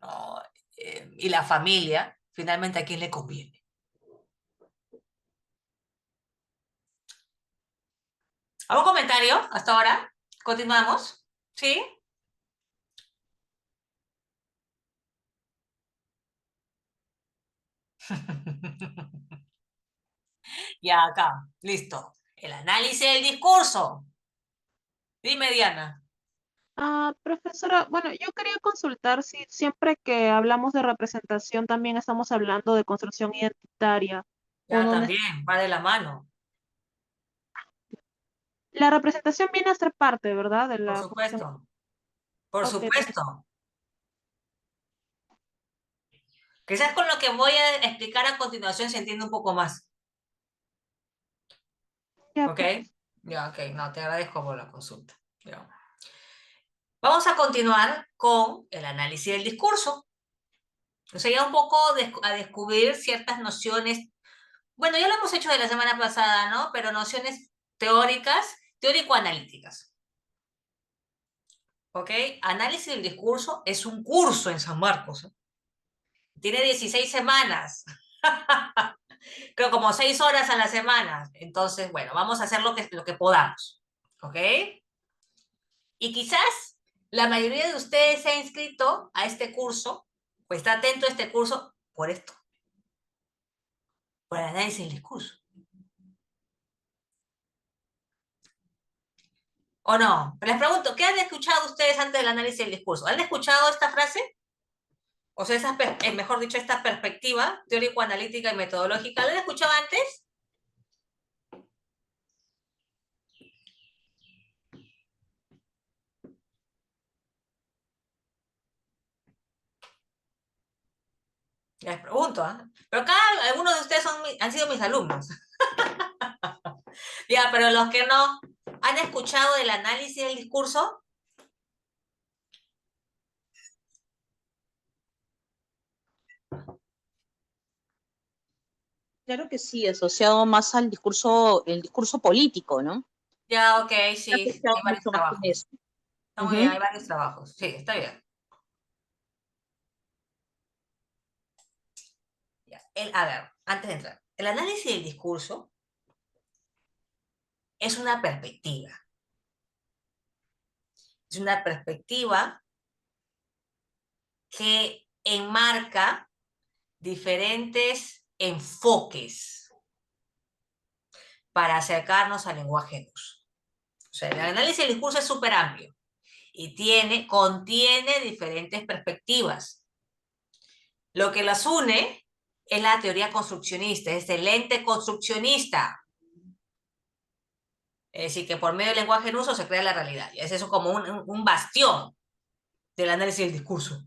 Speaker 1: ¿no? Y la familia, finalmente, ¿a quién le conviene? ¿Algún comentario hasta ahora? ¿Continuamos? ¿Sí? Ya acá, listo. El análisis del discurso. Dime, Diana.
Speaker 2: Profesora, bueno, yo quería consultar si siempre que hablamos de representación también estamos hablando de construcción identitaria o
Speaker 1: Ya
Speaker 2: no.
Speaker 1: también, va de la mano.
Speaker 2: La representación viene a ser parte, ¿verdad? De
Speaker 1: Por
Speaker 2: la construcción.
Speaker 1: supuesto. Por
Speaker 2: Ok, perfecto.
Speaker 1: supuesto. Quizás con lo que voy a explicar a continuación se entiende un poco más.
Speaker 2: Ya,
Speaker 1: ¿Ok?
Speaker 2: profesor.
Speaker 1: Ya, ok. No, te agradezco por la consulta. Ya. Vamos a continuar con el análisis del discurso. O sea, ya un poco a descubrir ciertas nociones. Bueno, ya lo hemos hecho de la semana pasada, ¿no? Pero nociones teóricas, teórico-analíticas. ¿Ok? Análisis del discurso es un curso en San Marcos. ¿Eh? Tiene 16 semanas. Creo como 6 horas a la semana. Entonces, bueno, vamos a hacer lo que podamos. ¿Ok? Y quizás la mayoría de ustedes se ha inscrito a este curso, o está atento a este curso, por esto, por el análisis del discurso. ¿O no? Les pregunto, ¿qué han escuchado ustedes antes del análisis del discurso? ¿Han escuchado esta frase? O sea, mejor dicho, esta perspectiva teórico-analítica y metodológica, ¿la han escuchado antes? Les pregunto, ¿eh? Pero acá algunos de ustedes han sido mis alumnos. Ya, pero los que no, ¿han escuchado del análisis del discurso?
Speaker 5: Claro que sí, asociado más al discurso, el discurso político, ¿no?
Speaker 1: Ya, ok,
Speaker 5: He
Speaker 1: sí,
Speaker 5: asociado
Speaker 1: hay varios
Speaker 5: mucho más con
Speaker 1: trabajos.
Speaker 5: eso.
Speaker 1: Está muy bien,
Speaker 5: Ujú.
Speaker 1: hay varios trabajos. Sí, está bien. Ya. A ver, antes de entrar, el análisis del discurso es una perspectiva. Es una perspectiva que enmarca diferentes enfoques para acercarnos al lenguaje en uso. O sea, el análisis del discurso es súper amplio y contiene diferentes perspectivas. Lo que las une es la teoría construccionista, es el lente construccionista. Es decir, que por medio del lenguaje en uso se crea la realidad. Y es eso como un bastión del análisis del discurso.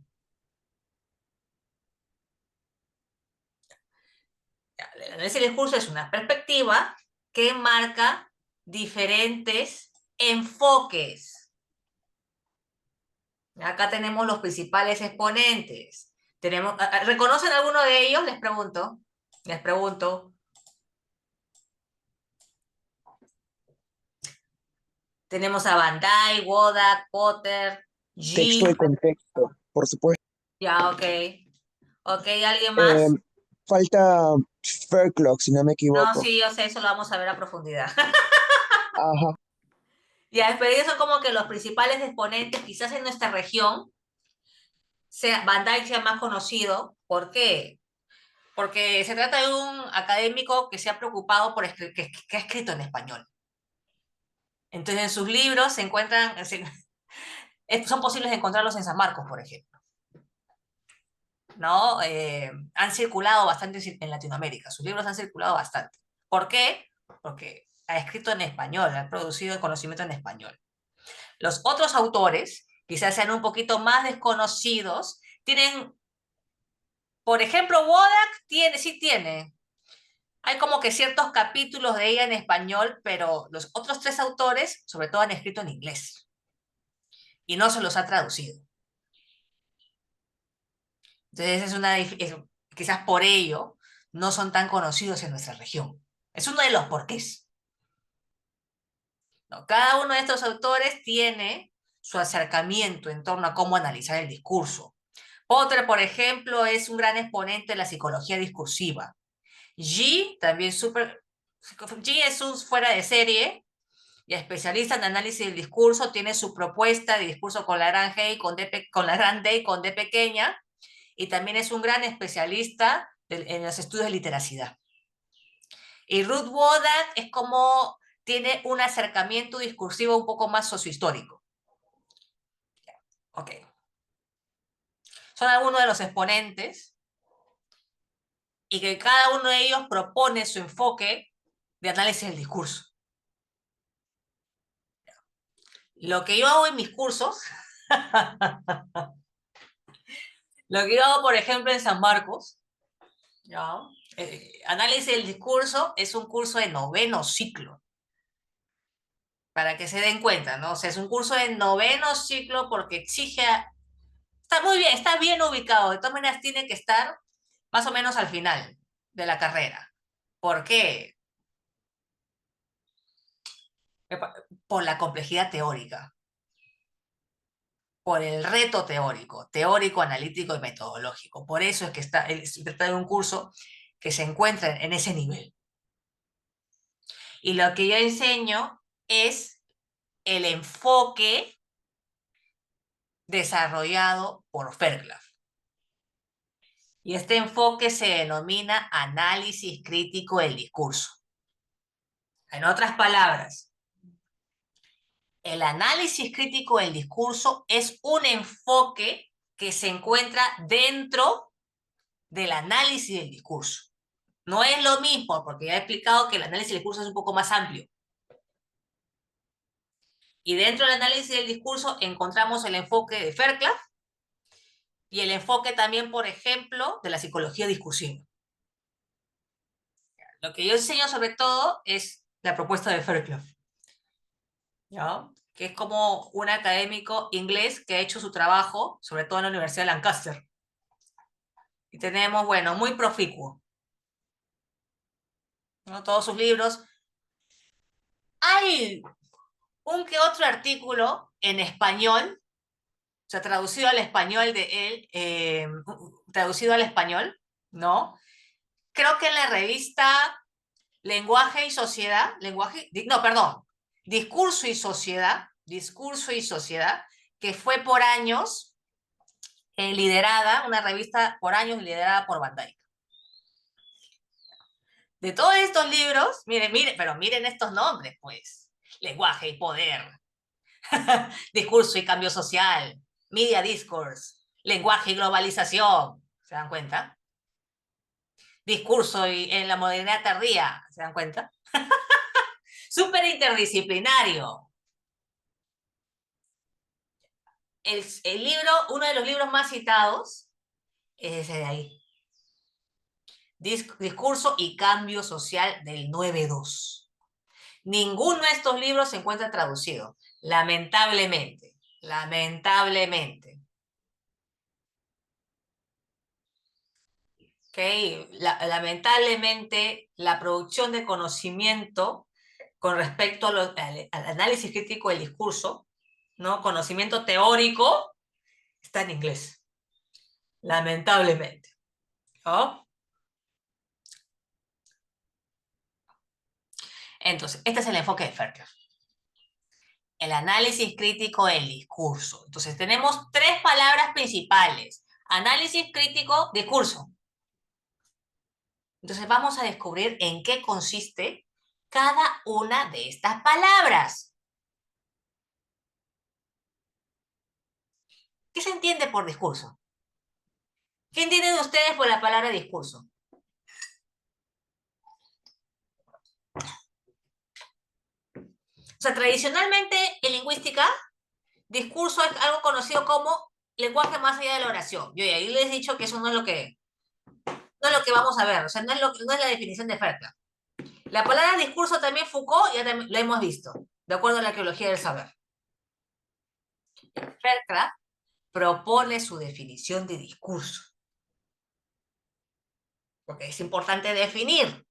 Speaker 1: El análisis del discurso es una perspectiva que marca diferentes enfoques. Acá tenemos los principales exponentes. ¿Reconocen alguno de ellos? Les pregunto. Les pregunto. Tenemos a Van Dyke, Wodak, Potter,
Speaker 6: Texto
Speaker 1: G.
Speaker 6: de contexto, por supuesto.
Speaker 1: Ya, ok. Ok, ¿alguien más?
Speaker 6: Falta Fairclough, si no me
Speaker 1: No,
Speaker 6: equivoco.
Speaker 1: sí, yo sé, eso lo vamos a ver a profundidad.
Speaker 6: Ajá.
Speaker 1: Ya, pero ellos son como que los principales exponentes, quizás en nuestra región, Van Dyke sea más conocido. ¿Por qué? Porque se trata de un académico que se ha preocupado por que ha escrito en español. Entonces, en sus libros se encuentran, son posibles de encontrarlos en San Marcos, por ejemplo. ¿No? Han circulado bastante en Latinoamérica, sus libros han circulado bastante. ¿Por qué? Porque ha escrito en español, ha producido el conocimiento en español. Los otros autores, quizás sean un poquito más desconocidos, tienen, por ejemplo, Wodak sí tiene. Hay como que ciertos capítulos de ella en español, pero los otros tres autores, sobre todo, han escrito en inglés. Y no se los ha traducido. Entonces, quizás por ello, no son tan conocidos en nuestra región. Es uno de los porqués. ¿No? Cada uno de estos autores tiene su acercamiento en torno a cómo analizar el discurso. Potter, por ejemplo, es un gran exponente de la psicología discursiva. G es un fuera de serie y especialista en análisis del discurso, tiene su propuesta de discurso con la gran G, con la gran D y con D pequeña, y también es un gran especialista en los estudios de literacidad. Y Ruth Wodak es como tiene un acercamiento discursivo un poco más sociohistórico. Ok. Son algunos de los exponentes y que cada uno de ellos propone su enfoque de análisis del discurso. Lo que yo hago en mis cursos, lo que yo hago, por ejemplo, en San Marcos, ¿ya? Análisis del discurso es un curso de 9º ciclo. Para que se den cuenta, ¿no? O sea, es un curso de 9º ciclo porque exige... Está muy bien, está bien ubicado. De todas maneras, tiene que estar más o menos al final de la carrera. ¿Por qué? Por la complejidad teórica. Por el reto teórico, analítico y metodológico. Por eso es que se trata de un curso que se encuentra en ese nivel. Y lo que yo enseño es el enfoque desarrollado por Fairclough. Y este enfoque se denomina análisis crítico del discurso. En otras palabras, el análisis crítico del discurso es un enfoque que se encuentra dentro del análisis del discurso. No es lo mismo, porque ya he explicado que el análisis del discurso es un poco más amplio. Y dentro del análisis del discurso encontramos el enfoque de Fairclough y el enfoque también, por ejemplo, de la psicología discursiva. Lo que yo enseño sobre todo es la propuesta de Fairclough, ¿no? Que es como un académico inglés que ha hecho su trabajo, sobre todo en la Universidad de Lancaster. Y tenemos, bueno, muy proficuo, ¿no? Todos sus libros. Hay un que otro artículo en español, o sea, traducido al español de él, traducido al español, ¿no? Creo que en la revista Lenguaje y Sociedad, Discurso y Sociedad, Discurso y Sociedad, que fue por años liderada, una revista por años liderada por Van Dyck. De todos estos libros, pero miren estos nombres, pues. Lenguaje y poder. Discurso y cambio social. Media discourse. Lenguaje y globalización. ¿Se dan cuenta? Discurso en la modernidad tardía. ¿Se dan cuenta? Súper interdisciplinario. El libro, uno de los libros más citados, es ese de ahí. Discurso y cambio social del 9-2. Ninguno de estos libros se encuentra traducido, lamentablemente. Lamentablemente. Lamentablemente, la producción de conocimiento con respecto al análisis crítico del discurso, ¿no? Conocimiento teórico, está en inglés. Lamentablemente. ¿No? Entonces, este es el enfoque de Ferker. El análisis crítico del discurso. Entonces, tenemos tres palabras principales. Análisis crítico, discurso. Entonces, vamos a descubrir en qué consiste cada una de estas palabras. ¿Qué se entiende por discurso? ¿Qué entienden ustedes por la palabra discurso? O sea, tradicionalmente en lingüística, discurso es algo conocido como lenguaje más allá de la oración. Yo ya ahí les he dicho que eso no es lo que vamos a ver, o sea, no es la definición de Ferker. La palabra discurso también Foucault ya la hemos visto, de acuerdo a la arqueología del saber. Ferker propone su definición de discurso. Porque es importante definir.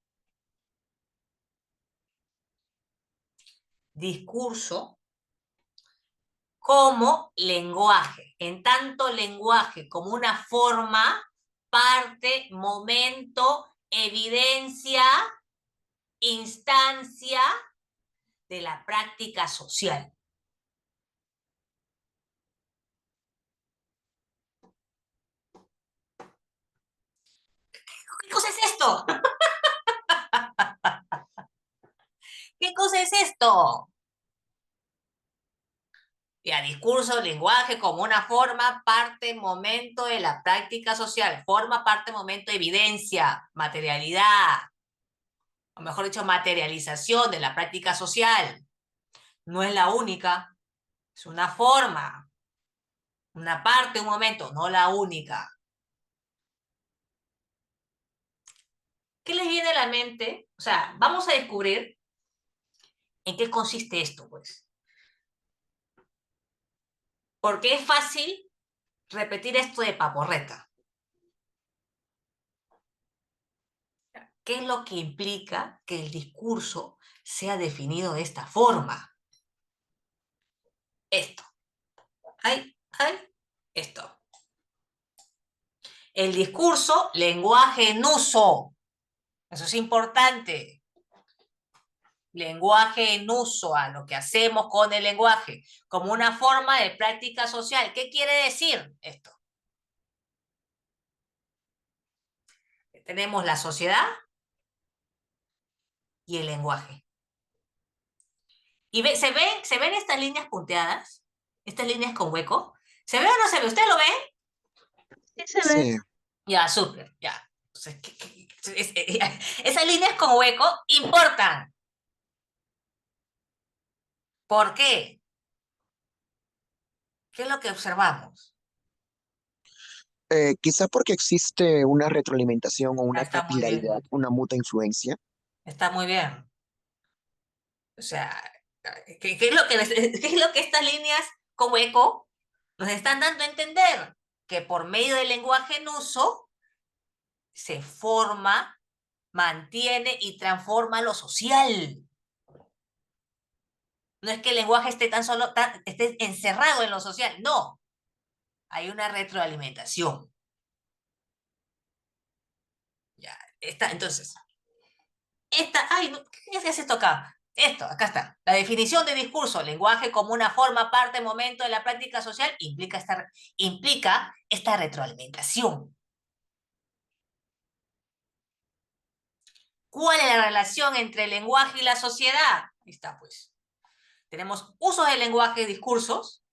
Speaker 1: Discurso como lenguaje, en tanto lenguaje como una forma, parte, momento, evidencia, instancia de la práctica social. ¿Qué cosa es esto? ¿Qué cosa es esto? Ya, discurso, lenguaje como una forma, parte, momento de la práctica social. Forma, parte, momento, evidencia, materialidad. O mejor dicho, materialización de la práctica social. No es la única, es una forma, una parte, un momento, no la única. ¿Qué les viene a la mente? O sea, vamos a descubrir en qué consiste esto, pues. Porque es fácil repetir esto de paporreta. ¿Qué es lo que implica que el discurso sea definido de esta forma? Esto. Esto. El discurso, lenguaje en uso. Eso es importante. Lenguaje en uso, a lo que hacemos con el lenguaje, como una forma de práctica social. ¿Qué quiere decir esto? Tenemos la sociedad y el lenguaje. ¿Y se ven estas líneas punteadas? Estas líneas con hueco. ¿Se ve o no se ve? ¿Usted lo ve?
Speaker 2: Sí se ve.
Speaker 6: Sí.
Speaker 1: Ya, súper, ya. Entonces, esas líneas con hueco importan. ¿Por qué? ¿Qué es lo que observamos?
Speaker 6: Quizá porque existe una retroalimentación o una
Speaker 1: Está muy bien.
Speaker 6: capilaridad, una mutua influencia.
Speaker 1: Está muy bien. O sea, ¿qué es lo que estas líneas como eco nos están dando a entender? Que por medio del lenguaje en uso se forma, mantiene y transforma lo social. No es que el lenguaje esté esté encerrado en lo social, no. Hay una retroalimentación. Ya, entonces, ay, ¿qué es esto acá? Esto, acá está. La definición de discurso, lenguaje como una forma, parte, momento de la práctica social, implica esta retroalimentación. ¿Cuál es la relación entre el lenguaje y la sociedad? Ahí está, pues. Tenemos usos del lenguaje y discursos.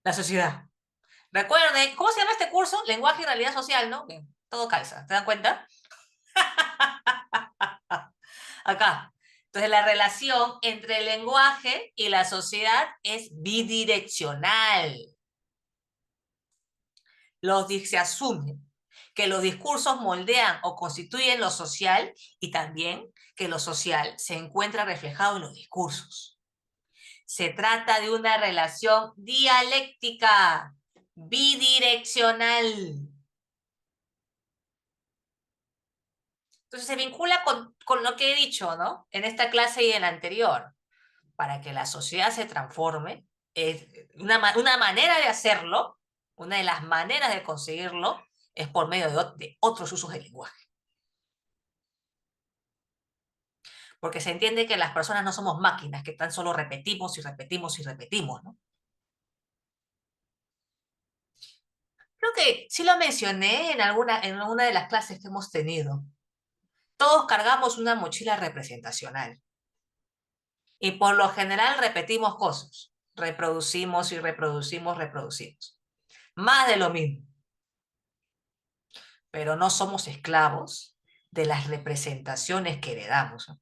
Speaker 1: La sociedad. Recuerden, ¿cómo se llama este curso? Lenguaje y realidad social, ¿no? Bien, todo calza, ¿te dan cuenta? Acá. Entonces, la relación entre el lenguaje y la sociedad es bidireccional. Se asume que los discursos moldean o constituyen lo social y también que lo social se encuentra reflejado en los discursos. Se trata de una relación dialéctica, bidireccional. Entonces se vincula con lo que he dicho, ¿no? En esta clase y en la anterior. Para que la sociedad se transforme, es una manera de hacerlo, una de las maneras de conseguirlo, es por medio de otros usos del lenguaje. Porque se entiende que las personas no somos máquinas, que tan solo repetimos y repetimos y repetimos, ¿no? Creo que sí lo mencioné en alguna de las clases que hemos tenido. Todos cargamos una mochila representacional. Y por lo general repetimos cosas. Reproducimos y reproducimos, reproducimos. Más de lo mismo. Pero no somos esclavos de las representaciones que heredamos, ¿no?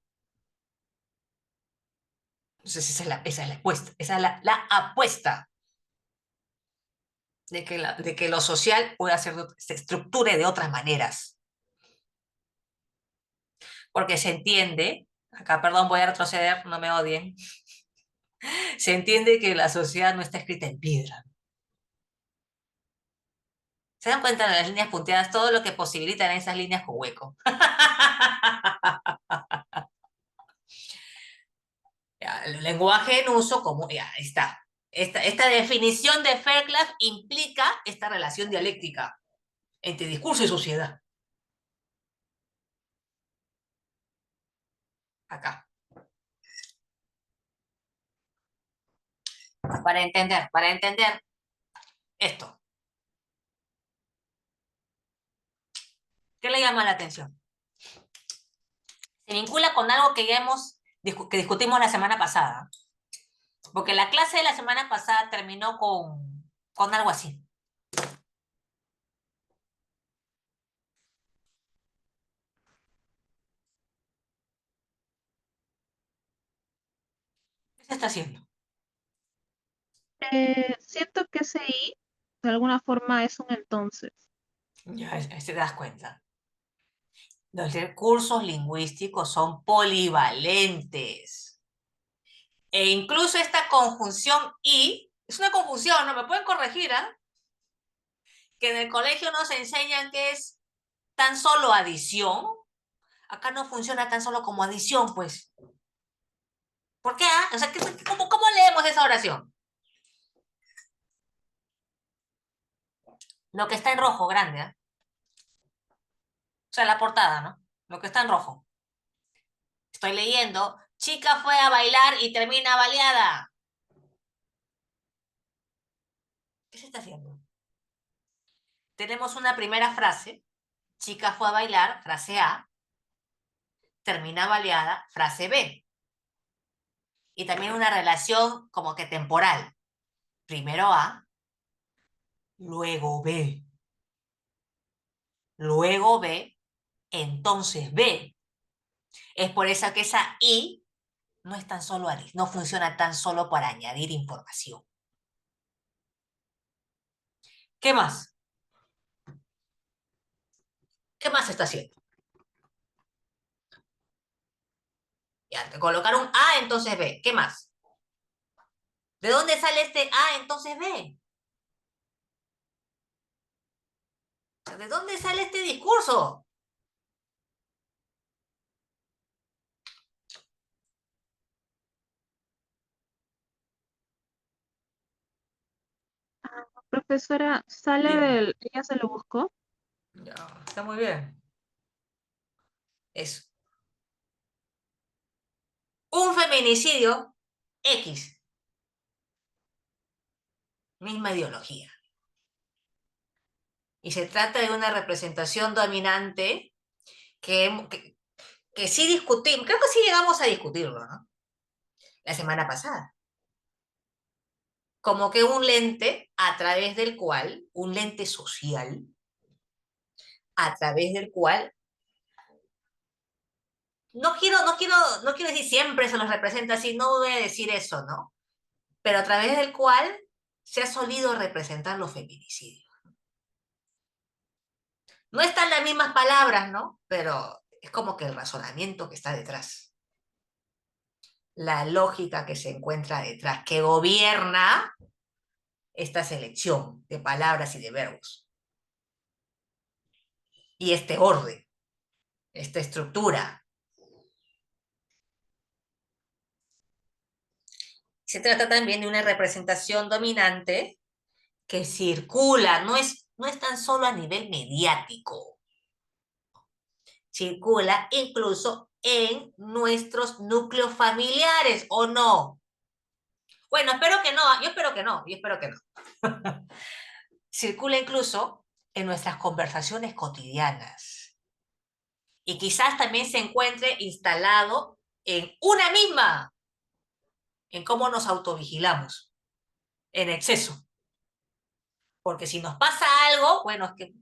Speaker 1: Entonces esa es la apuesta. Esa es la apuesta de que lo social se estructure de otras maneras. Porque se entiende, acá perdón, voy a retroceder, no me odien, se entiende que la sociedad no está escrita en piedra. ¿Se dan cuenta de las líneas punteadas? Todo lo que posibilitan esas líneas con hueco. Ya, el lenguaje en uso, como ya está. Esta definición de Fairclough implica esta relación dialéctica entre discurso y sociedad. Acá. Para entender esto. ¿Qué le llama la atención? Se vincula con algo que que discutimos la semana pasada. Porque la clase de la semana pasada terminó con algo así. ¿Qué se está haciendo?
Speaker 2: Siento que ese I de alguna forma es un entonces.
Speaker 1: Ya te das cuenta. Los recursos lingüísticos son polivalentes. E incluso esta conjunción y, es una conjunción, ¿no? Me pueden corregir, ¿ah? Que en el colegio nos enseñan que es tan solo adición. Acá no funciona tan solo como adición, pues. ¿Por qué, ah? O sea, ¿cómo leemos esa oración? Lo que está en rojo, grande, ¿ah? O sea, la portada, ¿no? Lo que está en rojo. Estoy leyendo, chica fue a bailar y termina baleada. ¿Qué se está haciendo? Tenemos una primera frase, chica fue a bailar, frase A, termina baleada, frase B. Y también una relación como que temporal. Primero A, luego B. Luego B, entonces B. Es por eso que esa I no es tan solo, no funciona tan solo para añadir información. ¿Qué más? ¿Qué más se está haciendo? Ya, te colocar un A, entonces B. ¿Qué más? ¿De dónde sale este A, entonces B? ¿De dónde sale este discurso?
Speaker 2: Profesora,
Speaker 1: Dime.
Speaker 2: ella se lo buscó.
Speaker 1: Ya, está muy bien. Eso. Un feminicidio X, misma ideología. Y se trata de una representación dominante que sí discutimos, creo que sí llegamos a discutirlo, ¿no? La semana pasada. Como que un lente a través del cual, un lente social, a través del cual, no quiero decir siempre se los representa así, no voy a decir eso, ¿no? Pero a través del cual se ha solido representar los feminicidios. No están las mismas palabras, ¿no? Pero es como que el razonamiento que está detrás. La lógica que se encuentra detrás, que gobierna esta selección de palabras y de verbos. Y este orden, esta estructura. Se trata también de una representación dominante que circula, no es tan solo a nivel mediático, circula incluso en nuestros núcleos familiares, ¿o no? Bueno, espero que no, yo espero que no, yo espero que no. Circula incluso en nuestras conversaciones cotidianas. Y quizás también se encuentre instalado en una misma, en cómo nos autovigilamos, en exceso. Porque si nos pasa algo, bueno, es que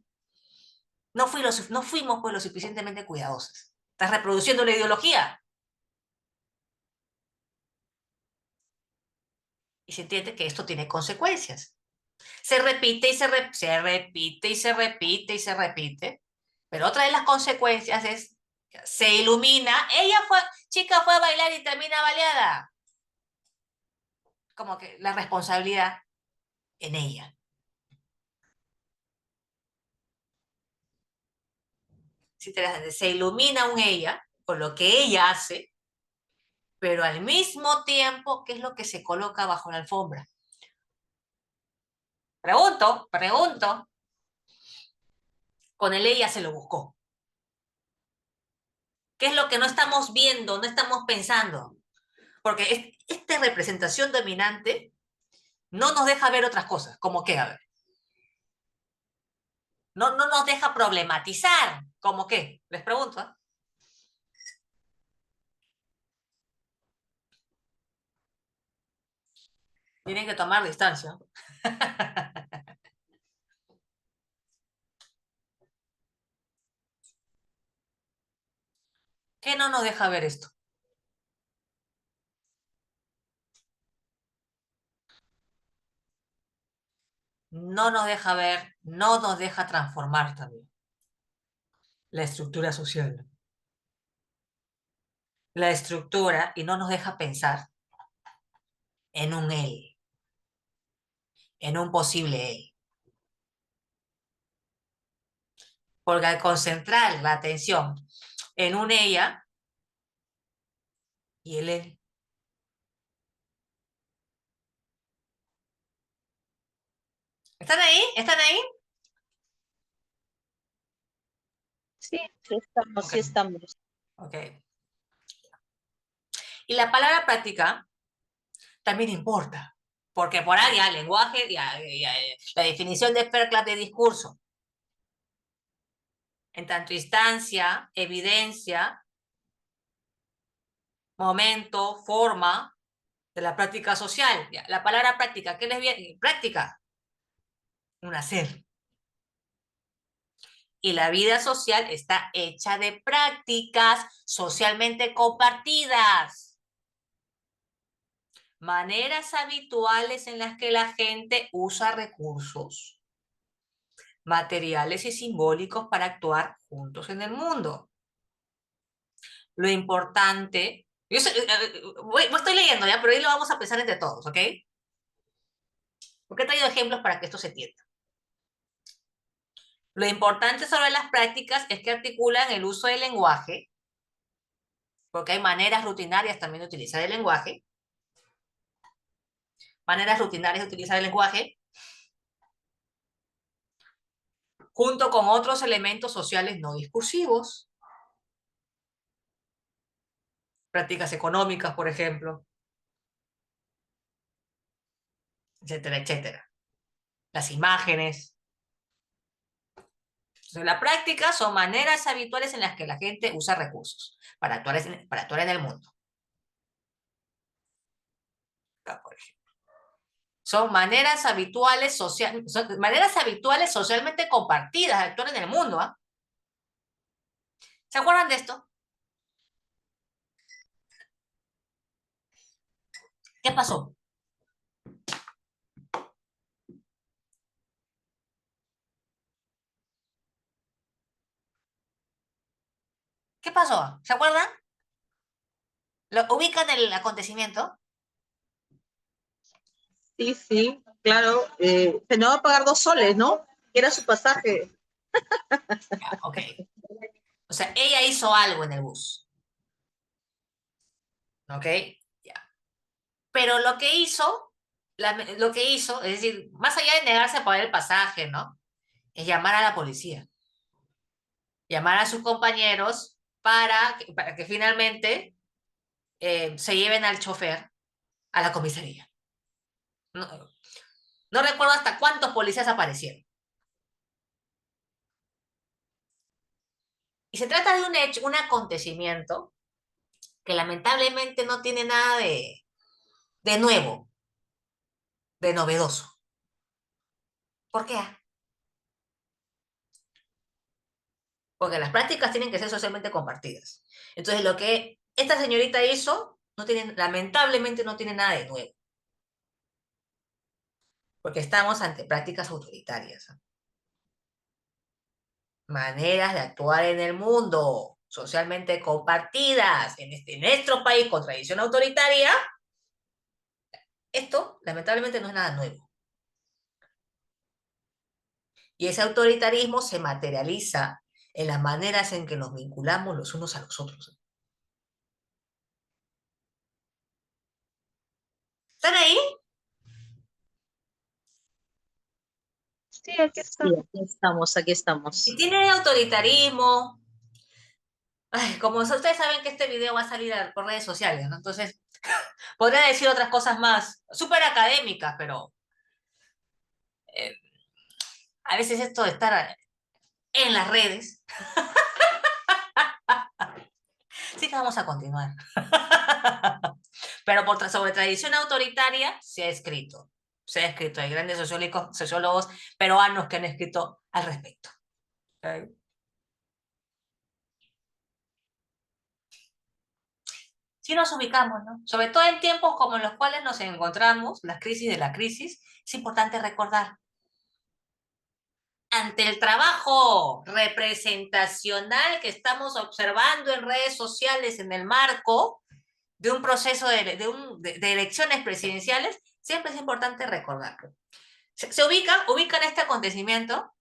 Speaker 1: no fuimos pues, lo suficientemente cuidadosos. Estás reproduciendo la ideología. Y se entiende que esto tiene consecuencias. Se repite y se repite y se repite y se repite. Pero otra de las consecuencias es, se ilumina, chica fue a bailar y termina baleada. Como que la responsabilidad en ella. Se ilumina un ella por lo que ella hace, pero al mismo tiempo, ¿qué es lo que se coloca bajo la alfombra? Pregunto. Con el ella se lo buscó. ¿Qué es lo que no estamos viendo, no estamos pensando? Porque esta representación dominante no nos deja ver otras cosas, como que, a ver, no nos deja problematizar, como que, les pregunto, ¿eh? Tienen que tomar distancia. ¿Qué no nos deja ver esto? No nos deja ver, no nos deja transformar también la estructura social. La estructura y no nos deja pensar en un él, en un posible él. Porque al concentrar la atención en un ella y el él, ¿están ahí? ¿Están ahí?
Speaker 2: Sí,
Speaker 5: Sí estamos,
Speaker 1: Ok.
Speaker 5: sí estamos.
Speaker 1: Ok. Y la palabra práctica también importa, porque por ahí ya lenguaje, la definición de Fairclough de discurso, en tanto instancia, evidencia, momento, forma de la práctica social. Ya, la palabra práctica, ¿qué les viene? Práctica, un hacer. Y la vida social está hecha de prácticas socialmente compartidas. Maneras habituales en las que la gente usa recursos materiales y simbólicos para actuar juntos en el mundo. Lo importante, estoy leyendo ya, pero ahí lo vamos a pensar entre todos, ¿ok? Porque he traído ejemplos para que esto se entienda. Lo importante sobre las prácticas es que articulan el uso del lenguaje, porque hay maneras rutinarias también de utilizar el lenguaje, maneras rutinarias de utilizar el lenguaje, junto con otros elementos sociales no discursivos. prácticas económicas, por ejemplo, etcétera, etcétera. Las imágenes. Entonces, la práctica son maneras habituales en las que la gente usa recursos para actuar en el mundo. Acá, por ejemplo. Son maneras habituales, maneras habituales socialmente compartidas de actuar en el mundo. ¿Ah? ¿Se acuerdan de esto? ¿Qué pasó? ¿Qué pasó? ¿Se acuerdan? ¿Lo ubican el acontecimiento?
Speaker 5: Sí, sí, claro. Se nos va a pagar 2 soles, ¿no? Que era su pasaje.
Speaker 1: Ya, ok. O sea, ella hizo algo en el bus. ¿Ok? Ya. Pero lo que hizo, es decir, más allá de negarse a pagar el pasaje, ¿no? Es llamar a la policía. Llamar a sus compañeros para que finalmente se lleven al chofer a la comisaría. No, no recuerdo hasta cuántos policías aparecieron. Y se trata de un hecho, un acontecimiento que lamentablemente no tiene nada de nuevo, de novedoso. ¿Por qué? Porque las prácticas tienen que ser socialmente compartidas. Entonces, lo que esta señorita hizo, lamentablemente no tiene nada de nuevo. Porque estamos ante prácticas autoritarias. ¿Eh? Maneras de actuar en el mundo, socialmente compartidas, en nuestro país con tradición autoritaria, esto lamentablemente no es nada nuevo. Y ese autoritarismo se materializa en las maneras en que nos vinculamos los unos a los otros. ¿Están ahí?
Speaker 2: Sí, aquí
Speaker 5: Sí,
Speaker 2: estamos.
Speaker 5: aquí estamos, aquí
Speaker 1: Y
Speaker 5: estamos.
Speaker 1: tiene autoritarismo. Ay, como ustedes saben que este video va a salir por redes sociales, ¿no? Entonces, podría decir otras cosas más, súper académicas, pero eh, a veces esto de estar en las redes, sí que vamos a continuar. Pero sobre tradición autoritaria se ha escrito. Se ha escrito. Hay grandes sociólogos peruanos que han escrito al respecto. ¿Okay? Sí nos ubicamos, ¿no? Sobre todo en tiempos como los cuales nos encontramos, las crisis de la crisis, es importante recordar. Ante el trabajo representacional que estamos observando en redes sociales en el marco de un proceso de elecciones presidenciales, siempre es importante recordarlo. ¿Se ubican este acontecimiento?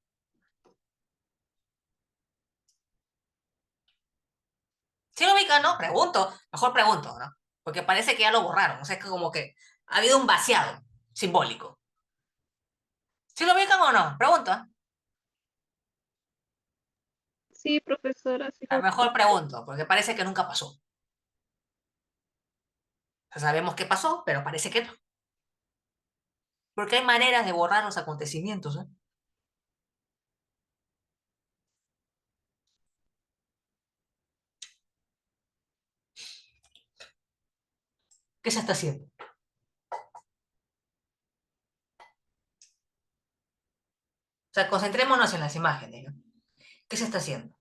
Speaker 1: ¿Sí lo ubican, no? Mejor pregunto, ¿no? Porque parece que ya lo borraron, o sea, es que como que ha habido un vaciado simbólico. ¿Sí lo ubican o no? Pregunto.
Speaker 2: Sí, profesora, sí
Speaker 1: A
Speaker 2: lo
Speaker 1: lo mejor
Speaker 2: ubico.
Speaker 1: pregunto, porque parece que nunca pasó. O sea, sabemos qué pasó, pero parece que no. Porque hay maneras de borrar los acontecimientos, ¿eh? ¿Qué se está haciendo? O sea, concentrémonos en las imágenes, ¿no? ¿Qué se está haciendo?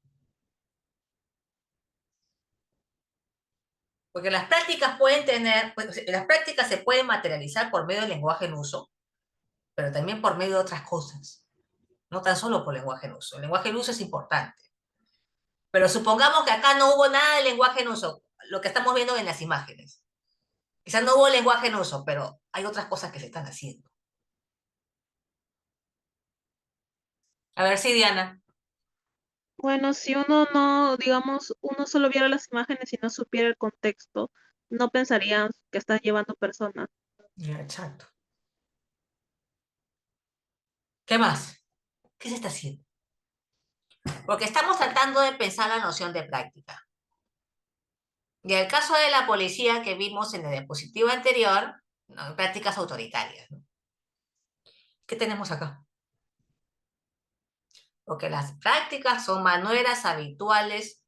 Speaker 1: Porque las prácticas las prácticas se pueden materializar por medio del lenguaje en uso, pero también por medio de otras cosas. No tan solo por lenguaje en uso. El lenguaje en uso es importante. Pero supongamos que acá no hubo nada de lenguaje en uso, lo que estamos viendo en las imágenes. Quizás no hubo lenguaje en uso, pero hay otras cosas que se están haciendo. A ver si, Diana.
Speaker 2: Bueno, si uno no, digamos, uno solo viera las imágenes y no supiera el contexto, no pensarían que están llevando personas.
Speaker 1: Ya, exacto. ¿Qué más? ¿Qué se está haciendo? Porque estamos tratando de pensar la noción de práctica. Y el caso de la policía que vimos en la diapositiva anterior, ¿no? Prácticas autoritarias, ¿no? ¿Qué tenemos acá? Porque las prácticas son maneras habituales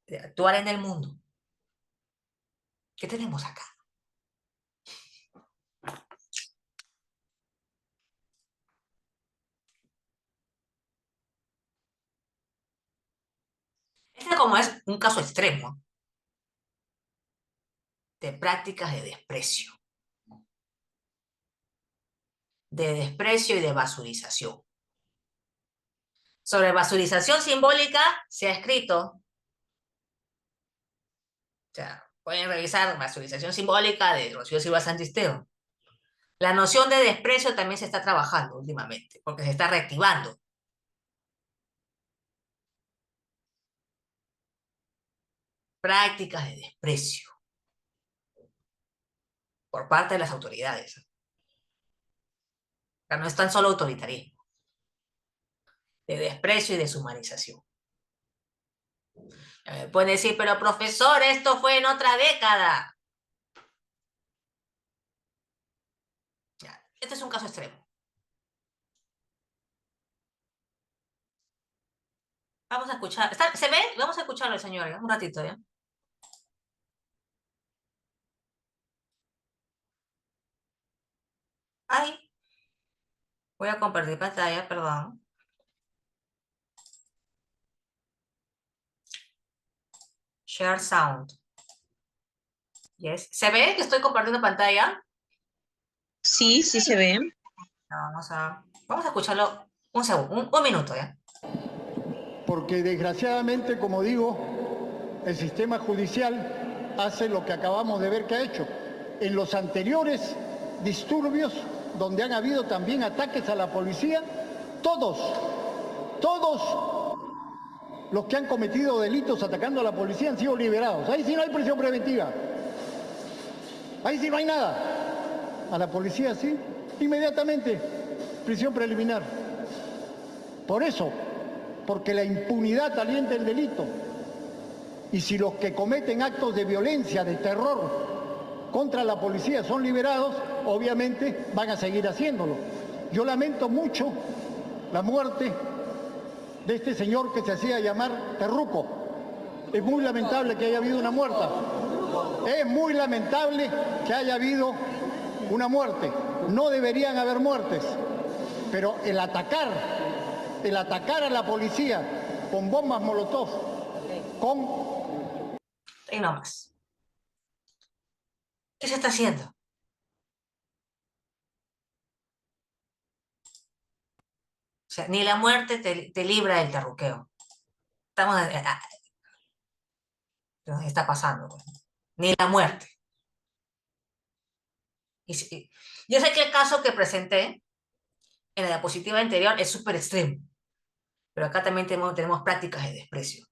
Speaker 1: de actuar en el mundo. ¿Qué tenemos acá? Este como es un caso extremo de prácticas de desprecio y de basurización. Sobre basurización simbólica se ha escrito, o sea, pueden revisar basurización simbólica de Rocío Silva Santisteo. La noción de desprecio también se está trabajando últimamente, porque se está reactivando. Prácticas de desprecio por parte de las autoridades. O sea, no es tan solo autoritarismo, de desprecio y deshumanización. Pueden decir, pero profesor, esto fue en otra década. Ya, este es un caso extremo. Vamos a escuchar. ¿Se ve? Vamos a escucharlo, señor, ¿ya? Un ratito, ¿ya? Ay, voy a compartir pantalla, perdón. Share sound. Yes. ¿Se ve que estoy compartiendo pantalla?
Speaker 5: Sí, sí se ve.
Speaker 1: Vamos a escucharlo un segundo, un minuto, ¿ya?
Speaker 7: Porque desgraciadamente, como digo, el sistema judicial hace lo que acabamos de ver que ha hecho. En los anteriores disturbios, donde han habido también ataques a la policía, todos los que han cometido delitos atacando a la policía han sido liberados. Ahí sí no hay prisión preventiva. Ahí sí no hay nada. A la policía sí, inmediatamente prisión preliminar. Por eso, porque la impunidad alienta el delito. Y si los que cometen actos de violencia, de terror contra la policía son liberados, obviamente van a seguir haciéndolo. Yo lamento mucho la muerte de este señor que se hacía llamar Terruco. Es muy lamentable que haya habido una muerte. Es muy lamentable que haya habido una muerte. No deberían haber muertes. Pero el atacar a la policía con bombas molotov,
Speaker 1: Y no más. ¿Qué se está haciendo? O sea, ni la muerte te libra del terruqueo. Nos está pasando, pues. Ni la muerte. Yo sé que el caso que presenté en la diapositiva anterior es súper extremo, pero acá también tenemos prácticas de desprecio.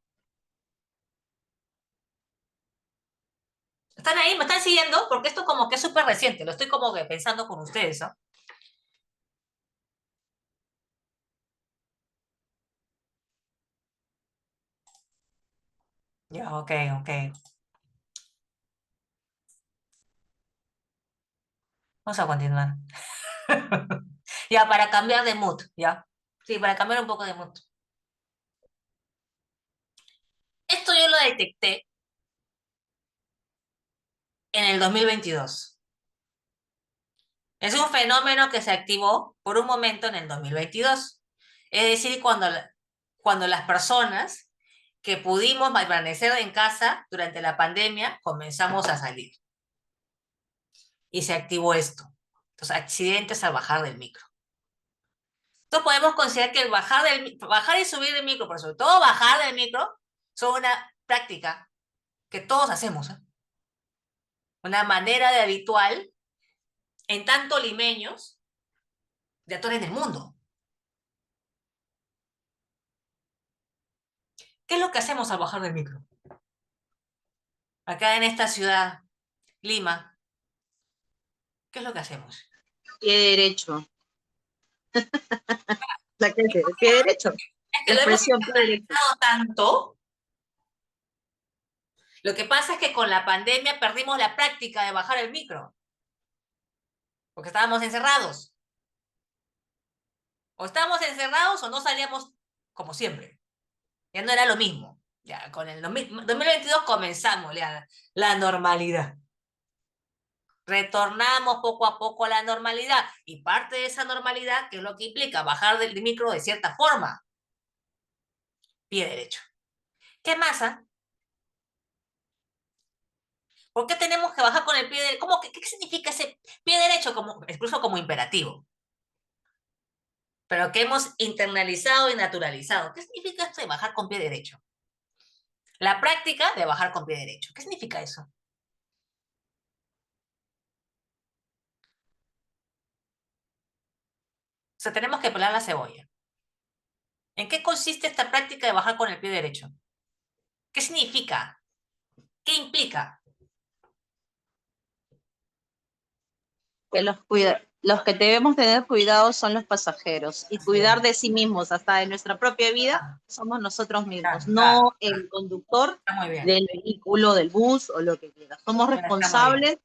Speaker 1: ¿Están ahí? ¿Me están siguiendo? Porque esto como que es súper reciente, lo estoy como que pensando con ustedes, ¿no? Ya, ok. Vamos a continuar. Ya, para cambiar de mood, ¿ya? Sí, para cambiar un poco de mood. Esto yo lo detecté en el 2022. Es un fenómeno que se activó por un momento en el 2022. Es decir, cuando las personas que pudimos permanecer en casa durante la pandemia comenzamos a salir. Y se activó esto. Entonces, accidentes al bajar del micro. Entonces podemos considerar que el bajar y subir del micro, pero sobre todo bajar del micro, son una práctica que todos hacemos, ¿eh? Una manera de habitual en tanto limeños de actuar en el mundo. ¿Qué es lo que hacemos al bajar del micro? Acá en esta ciudad, Lima, ¿qué es lo que hacemos?
Speaker 5: Pie derecho. Pie derecho.
Speaker 1: Es que lo hemos
Speaker 5: Expresión, pie derecho.
Speaker 1: tanto, Lo que pasa es que con la pandemia perdimos la práctica de bajar el micro, porque estábamos encerrados. O estábamos encerrados o no salíamos como siempre. Ya no era lo mismo. Ya con el 2022 comenzamos la normalidad. Retornamos poco a poco a la normalidad. Y parte de esa normalidad, ¿qué es lo que implica? Bajar del micro de cierta forma. Pie derecho. ¿Qué más? ¿Por qué tenemos que bajar con el pie derecho? ¿Qué significa ese pie derecho? Incluso como imperativo. Pero que hemos internalizado y naturalizado. ¿Qué significa esto de bajar con pie derecho? La práctica de bajar con pie derecho. ¿Qué significa eso? O sea, tenemos que pelar la cebolla. ¿En qué consiste esta práctica de bajar con el pie derecho? ¿Qué significa? ¿Qué implica?
Speaker 5: Que los que debemos tener cuidado son los pasajeros y cuidar de sí mismos, hasta de nuestra propia vida, somos nosotros mismos, no el conductor
Speaker 1: Está muy bien.
Speaker 5: del vehículo, del bus o lo que quiera. Somos
Speaker 1: Está muy bien.
Speaker 5: responsables,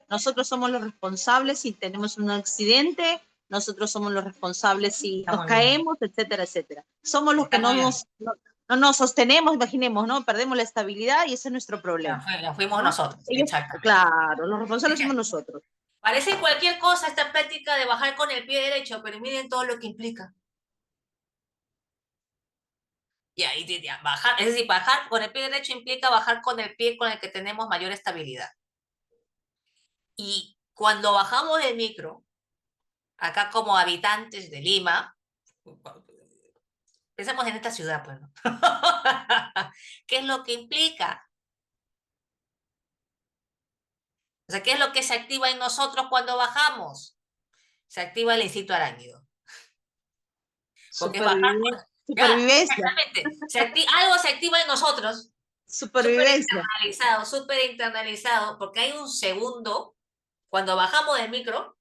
Speaker 5: nosotros somos los responsables si tenemos un accidente, nosotros somos los responsables si
Speaker 1: Está
Speaker 5: nos
Speaker 1: muy bien.
Speaker 5: caemos, etcétera, etcétera. Somos los
Speaker 1: Está
Speaker 5: que
Speaker 1: muy bien.
Speaker 5: no nos sostenemos, imaginemos, ¿no? Perdemos la estabilidad y ese es nuestro problema.
Speaker 1: Ya fuimos
Speaker 5: ¿no?
Speaker 1: nosotros, exactamente.
Speaker 5: Claro, los responsables somos nosotros.
Speaker 1: Parece cualquier cosa esta práctica de bajar con el pie derecho, pero miren todo lo que implica. Y ahí bajar, es decir, bajar con el pie derecho implica bajar con el pie con el que tenemos mayor estabilidad. Y cuando bajamos del micro, acá como habitantes de Lima, pensemos en esta ciudad, pues, ¿no? ¿Qué es lo que implica? O sea, ¿qué es lo que se activa en nosotros cuando bajamos? Se activa el instinto arácnido. Porque bajar
Speaker 5: Supervivencia.
Speaker 1: exactamente. Algo se activa en nosotros.
Speaker 5: Supervivencia.
Speaker 1: Súper internalizado, porque hay un segundo, cuando bajamos del micro,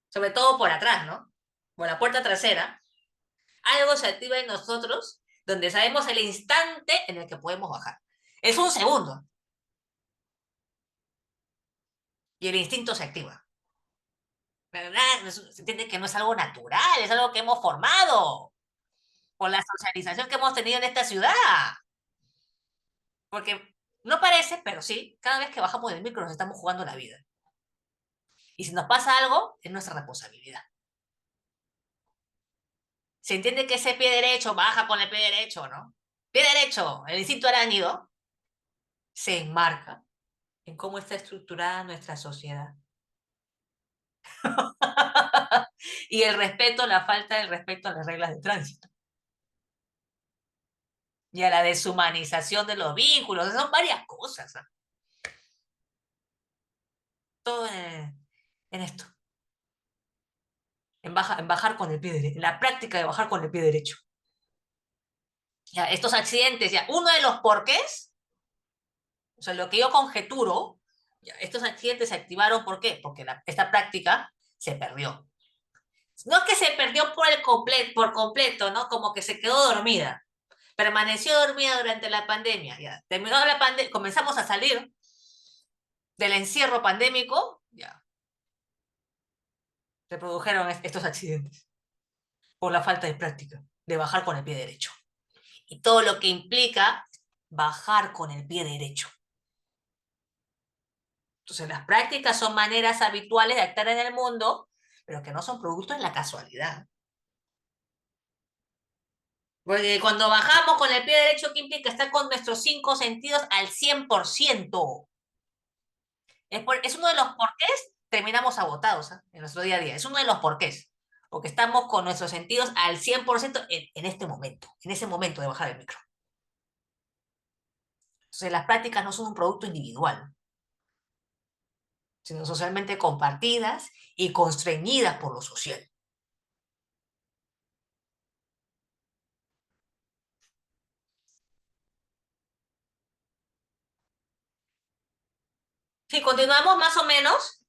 Speaker 1: sobre todo por atrás, ¿no? Por la puerta trasera, algo se activa en nosotros donde sabemos el instante en el que podemos bajar. Es un segundo. Y el instinto se activa. ¿Verdad? Se entiende que no es algo natural, es algo que hemos formado por la socialización que hemos tenido en esta ciudad. Porque no parece, pero sí, cada vez que bajamos del micro nos estamos jugando la vida. Y si nos pasa algo, es nuestra responsabilidad. Se entiende que ese pie derecho baja con el pie derecho, ¿no? Pie derecho, el instinto arácnido, se enmarca en cómo está estructurada nuestra sociedad. Y el respeto, la falta del respeto a las reglas de tránsito. Y a la deshumanización de los vínculos. Son varias cosas. Todo en esto. En bajar con el pie derecho. En la práctica de bajar con el pie derecho. Ya, estos accidentes, ya, uno de los porqués, o sea, lo que yo conjeturo, ya, estos accidentes se activaron, ¿por qué? Porque esta práctica se perdió. No es que se perdió por completo, ¿no? Como que se quedó dormida. Permaneció dormida durante la pandemia. Ya. Terminó la pandemia, comenzamos a salir del encierro pandémico, ya. Se produjeron estos accidentes por la falta de práctica, de bajar con el pie derecho. Y todo lo que implica bajar con el pie derecho. Entonces, las prácticas son maneras habituales de actuar en el mundo, pero que no son producto de la casualidad. Porque cuando bajamos con el pie derecho, ¿qué implica? Estar con nuestros 5 sentidos al 100%. Es uno de los porqués terminamos agotados, ¿eh? En nuestro día a día. Es uno de los porqués. Porque estamos con nuestros sentidos al 100% en este momento, en ese momento de bajar el micro. Entonces, las prácticas no son un producto individual, sino socialmente compartidas y constreñidas por lo social. Si continuamos más o menos,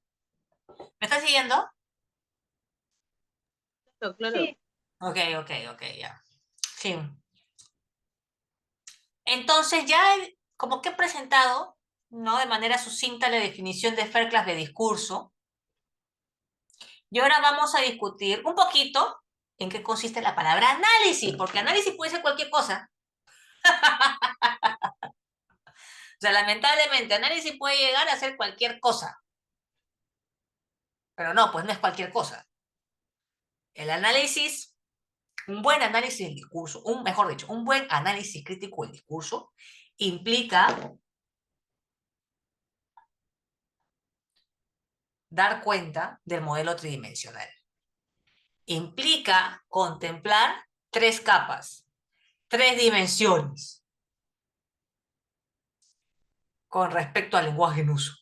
Speaker 1: ¿me estás siguiendo?
Speaker 5: Claro.
Speaker 2: Sí,
Speaker 1: Ok, ya. Sí. Entonces ya como que he presentado, ¿no? De manera sucinta la definición de Fairclough de discurso. Y ahora vamos a discutir un poquito en qué consiste la palabra análisis, porque análisis puede ser cualquier cosa. O sea, lamentablemente, análisis puede llegar a ser cualquier cosa. Pero no, pues no es cualquier cosa. El análisis, un buen análisis del discurso, mejor dicho, un buen análisis crítico del discurso implica dar cuenta del modelo tridimensional. Implica contemplar tres capas, tres dimensiones con respecto al lenguaje en uso.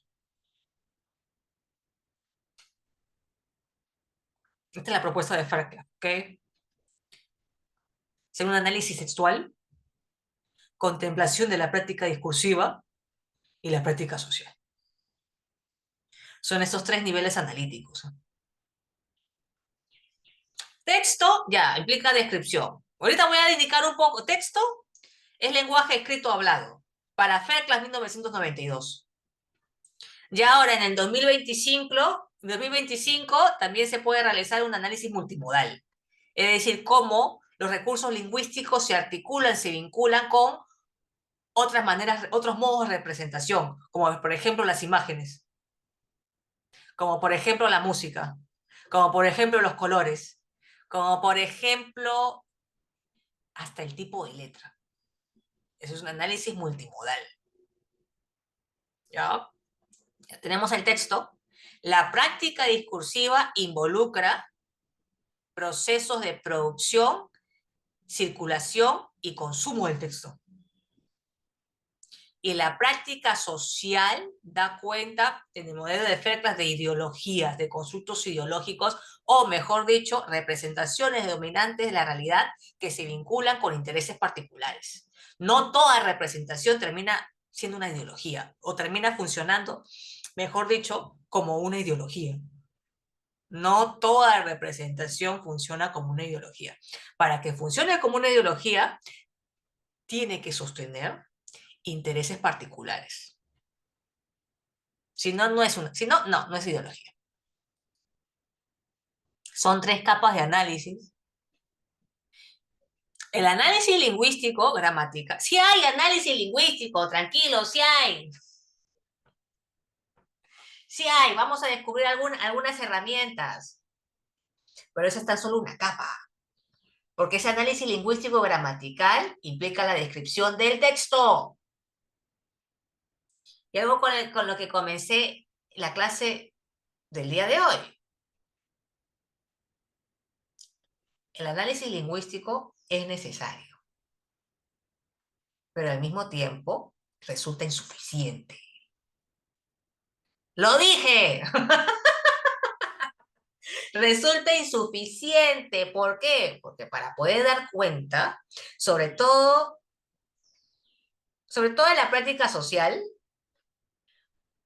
Speaker 1: Esta es la propuesta de Fairclough, ¿ok? Hacer un análisis textual, contemplación de la práctica discursiva y la práctica social. Son estos tres niveles analíticos. Texto, ya, implica descripción. Ahorita voy a indicar un poco. Texto es lenguaje escrito hablado. Para Fairclough 1992. Ya ahora en el 2025 también se puede realizar un análisis multimodal. Es decir, cómo los recursos lingüísticos se articulan, se vinculan con otras maneras, otros modos de representación, como por ejemplo las imágenes, como por ejemplo la música, como por ejemplo los colores, como por ejemplo hasta el tipo de letra. Eso es un análisis multimodal. ¿Ya? Ya tenemos el texto. La práctica discursiva involucra procesos de producción, circulación y consumo del texto. Y la práctica social da cuenta, en el modelo de Fairclough, de ideologías, de constructos ideológicos, o mejor dicho, representaciones dominantes de la realidad que se vinculan con intereses particulares. No toda representación termina siendo una ideología, o termina funcionando, mejor dicho, como una ideología. No toda representación funciona como una ideología. Para que funcione como una ideología, tiene que sostener intereses particulares. Si no, no es ideología. Son tres capas de análisis. El análisis lingüístico, gramática. Sí hay análisis lingüístico, tranquilo, sí hay. Sí hay, vamos a descubrir algunas herramientas. Pero esa está solo una capa. Porque ese análisis lingüístico gramatical implica la descripción del texto. Y algo con lo que comencé la clase del día de hoy. El análisis lingüístico es necesario, pero al mismo tiempo resulta insuficiente. ¡Lo dije! Resulta insuficiente. ¿Por qué? Porque para poder dar cuenta, sobre todo en la práctica social,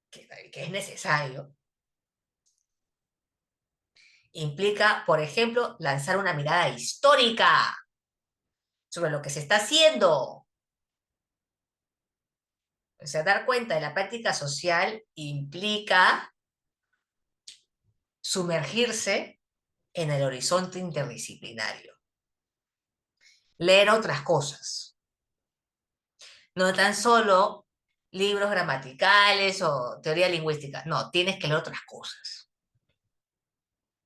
Speaker 1: que es necesario, implica, por ejemplo, lanzar una mirada histórica sobre lo que se está haciendo. O sea, dar cuenta de la práctica social implica sumergirse en el horizonte interdisciplinario. Leer otras cosas. No tan solo libros gramaticales o teoría lingüística. No, tienes que leer otras cosas.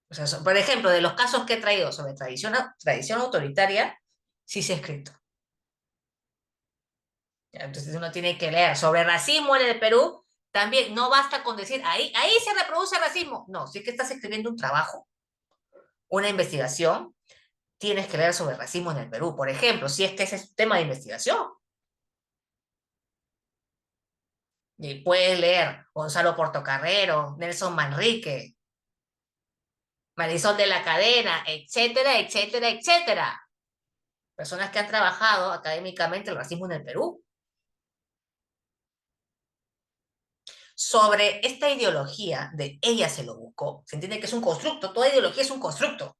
Speaker 1: O sea, por ejemplo, de los casos que he traído sobre tradición autoritaria, sí se ha escrito. Entonces uno tiene que leer sobre racismo en el Perú. También no basta con decir, ahí se reproduce racismo. No, si es que estás escribiendo un trabajo, una investigación, tienes que leer sobre racismo en el Perú, por ejemplo, si es que ese es un tema de investigación. Y puedes leer Gonzalo Portocarrero, Nelson Manrique, Marisol de la Cadena, etcétera, etcétera, etcétera. Personas que han trabajado académicamente el racismo en el Perú. Sobre esta ideología de ella se lo buscó, se entiende que es un constructo, toda ideología es un constructo.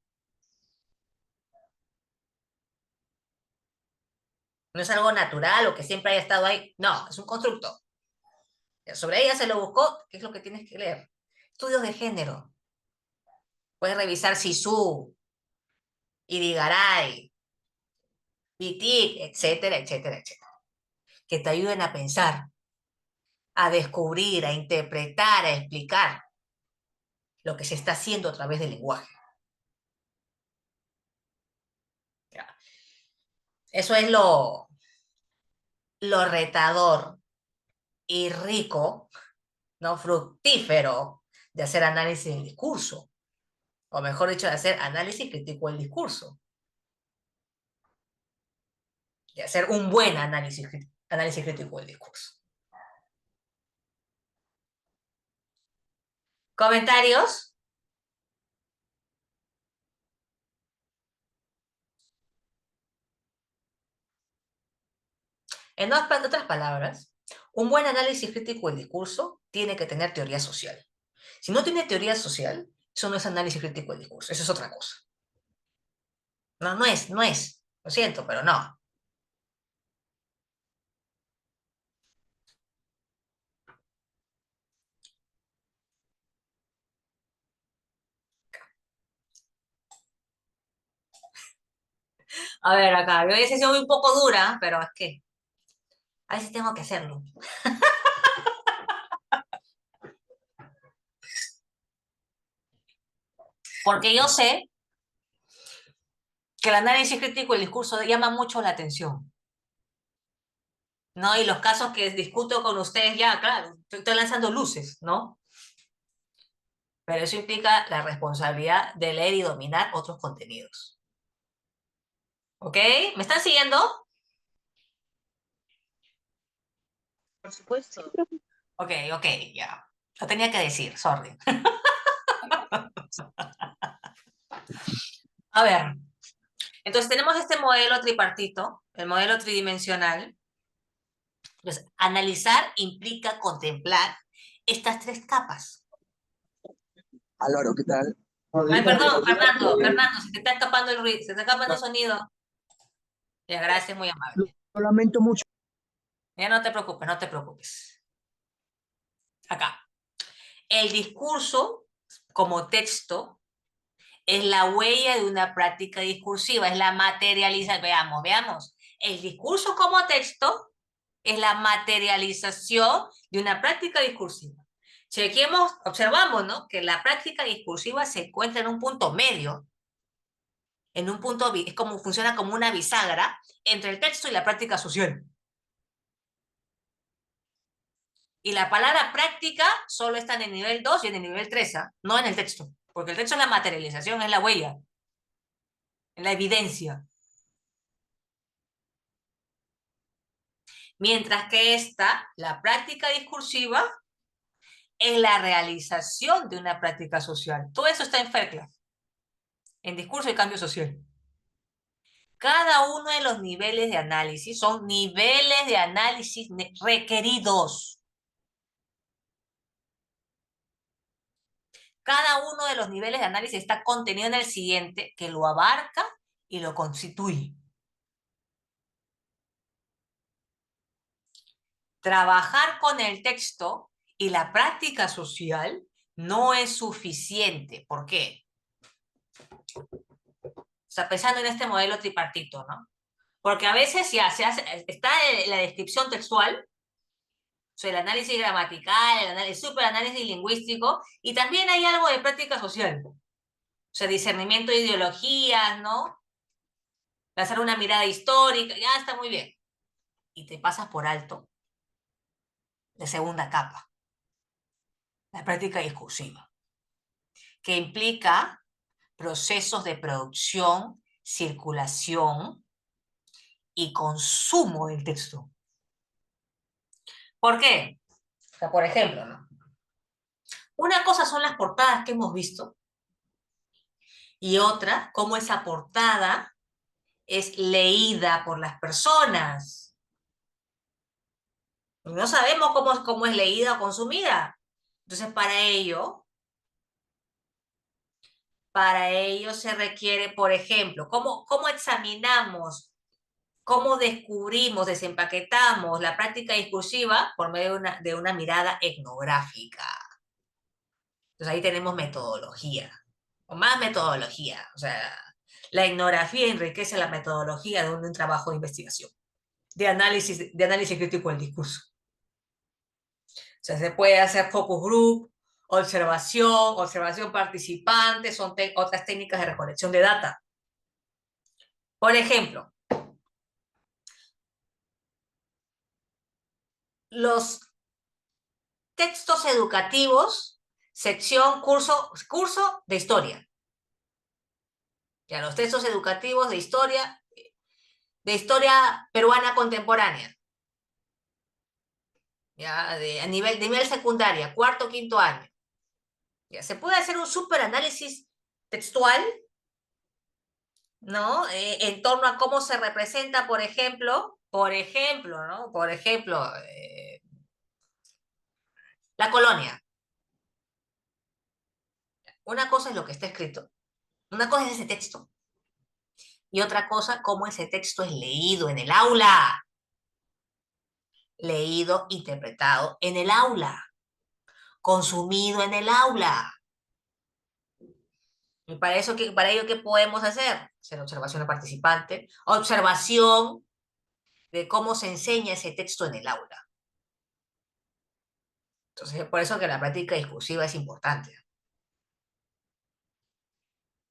Speaker 1: No es algo natural o que siempre haya estado ahí. No, es un constructo. Sobre ella se lo buscó, ¿qué es lo que tienes que leer? Estudios de género. Puedes revisar Sisu, Irigaray, Wittig, etcétera, etcétera, etcétera. Que te ayuden a pensar, a descubrir, a interpretar, a explicar lo que se está haciendo a través del lenguaje. Eso es lo retador y rico, no fructífero, de hacer análisis del discurso, o mejor dicho, de hacer análisis crítico del discurso, de hacer un buen análisis crítico del discurso. ¿Comentarios? En otras palabras, un buen análisis crítico del discurso tiene que tener teoría social. Si no tiene teoría social, eso no es análisis crítico del discurso, eso es otra cosa. No, no es. Lo siento, pero no. A ver, acá, yo hubiese sido un poco dura, pero es que a veces tengo que hacerlo. Porque yo sé que el análisis crítico del discurso llama mucho la atención, ¿no? Y los casos que discuto con ustedes ya, claro, estoy lanzando luces, ¿no? Pero eso implica la responsabilidad de leer y dominar otros contenidos. ¿Ok? ¿Me están siguiendo?
Speaker 5: Por supuesto.
Speaker 1: Ok, ya. Lo tenía que decir, sorry. A ver, entonces tenemos este modelo tripartito, el modelo tridimensional. Entonces, analizar implica contemplar estas tres capas.
Speaker 6: Álvaro, ¿qué tal?
Speaker 1: Ay, perdón, Fernando, se te está escapando el ruido, se te está escapando el sonido. Ya, gracias, muy amable.
Speaker 6: Lo lamento mucho.
Speaker 1: Ya no te preocupes, no te preocupes. Acá. El discurso como texto es la huella de una práctica discursiva, es la materialización. Veamos. El discurso como texto es la materialización de una práctica discursiva. Chequemos, observamos, ¿no? Que la práctica discursiva se encuentra en un punto medio, es como funciona como una bisagra entre el texto y la práctica social. Y la palabra práctica solo está en el nivel 2 y en el nivel 3, no en el texto, porque el texto es la materialización, es la huella, es la evidencia. Mientras que la práctica discursiva, es la realización de una práctica social. Todo eso está en Fairclough, en discurso y cambio social. Cada uno de los niveles de análisis son niveles de análisis requeridos. Cada uno de los niveles de análisis está contenido en el siguiente, que lo abarca y lo constituye. Trabajar con el texto y la práctica social no es suficiente. ¿Por qué? O sea, pensando en este modelo tripartito, ¿no? Porque a veces ya está en la descripción textual, o sea, el análisis gramatical, el superanálisis lingüístico, y también hay algo de práctica social. O sea, discernimiento de ideologías, ¿no? Hacer una mirada histórica, ya está muy bien. Y te pasas por alto la segunda capa, la práctica discursiva, que implica procesos de producción, circulación y consumo del texto. ¿Por qué? O sea, por ejemplo, ¿no? Una cosa son las portadas que hemos visto y otra, cómo esa portada es leída por las personas. No sabemos cómo es leída o consumida. Entonces, para ello se requiere, por ejemplo, ¿cómo examinamos ¿Cómo descubrimos, desempaquetamos la práctica discursiva? Por medio de una mirada etnográfica. Entonces ahí tenemos metodología, o más metodología. O sea, la etnografía enriquece la metodología de un trabajo de investigación, de análisis crítico del discurso. O sea, se puede hacer focus group, observación participante, son otras técnicas de recolección de data. Por ejemplo, los textos educativos, sección curso de historia. Ya, los textos educativos de historia peruana contemporánea. Ya, a nivel secundaria, cuarto, quinto año. Ya, se puede hacer un súper análisis textual, ¿no? En torno a cómo se representa, por ejemplo, ¿no? Por ejemplo, la colonia. Una cosa es lo que está escrito, una cosa es ese texto, y otra cosa, cómo ese texto es leído en el aula. Leído, interpretado en el aula, consumido en el aula. Y para ello, ¿qué podemos hacer? Hacer observación al participante, observación de cómo se enseña ese texto en el aula. Entonces, por eso que la práctica discursiva es importante.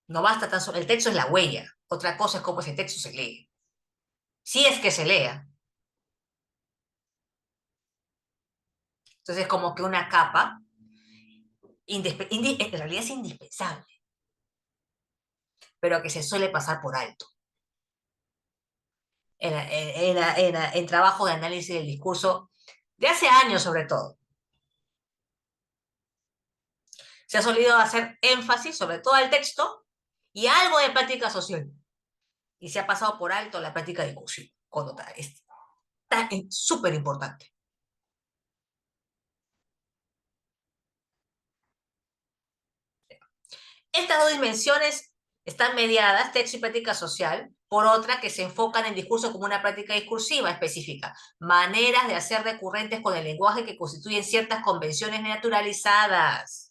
Speaker 1: No basta tan solo, el texto es la huella, otra cosa es cómo ese texto se lee. Si es que se lea. Entonces, es como que una capa, en realidad es indispensable, pero que se suele pasar por alto. En trabajo de análisis del discurso de hace años sobre todo. Se ha solido hacer énfasis sobre todo al texto y algo de práctica social. Y se ha pasado por alto la práctica discursiva. Es súper importante. Estas dos dimensiones están mediadas, texto y práctica social, por otra que se enfocan en el discurso como una práctica discursiva específica, maneras de hacer recurrentes con el lenguaje que constituyen ciertas convenciones naturalizadas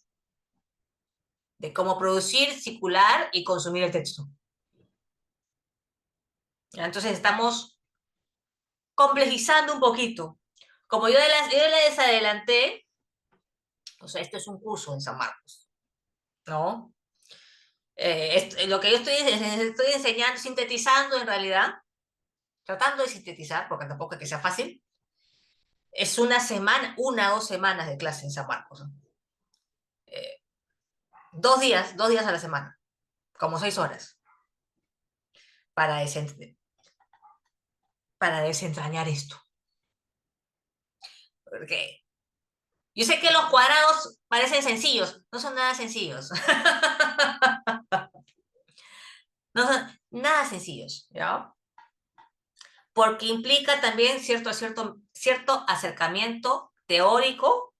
Speaker 1: de cómo producir, circular y consumir el texto. Entonces estamos complejizando un poquito. Como yo les adelanté, o sea, esto es un curso en San Marcos, ¿no? Lo que yo estoy enseñando, sintetizando en realidad, tratando de sintetizar, porque tampoco es que sea fácil, es una o 2 semanas de clase en San Marcos, ¿no? 2 días a la semana, como 6 horas, para desentrañar esto. Porque yo sé que los cuadrados parecen sencillos, no son nada sencillos. No son nada sencillos, ¿ya? Porque implica también cierto acercamiento teórico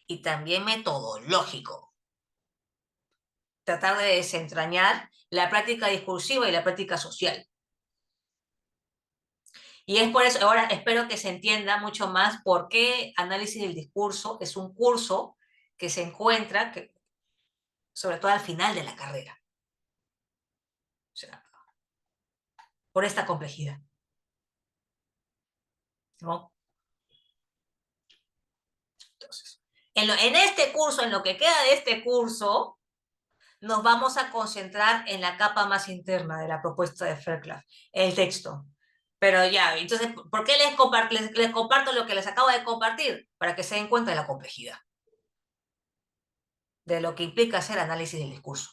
Speaker 1: y también metodológico. Tratar de desentrañar la práctica discursiva y la práctica social. Y es por eso, ahora espero que se entienda mucho más por qué análisis del discurso es un curso que se encuentra, sobre todo al final de la carrera. O sea, por esta complejidad, ¿no? Entonces, en este curso, en lo que queda de este curso, nos vamos a concentrar en la capa más interna de la propuesta de Fairclough, el texto. Pero ya, entonces, ¿por qué les comparto lo que les acabo de compartir? Para que se den cuenta de la complejidad, de lo que implica hacer análisis del discurso.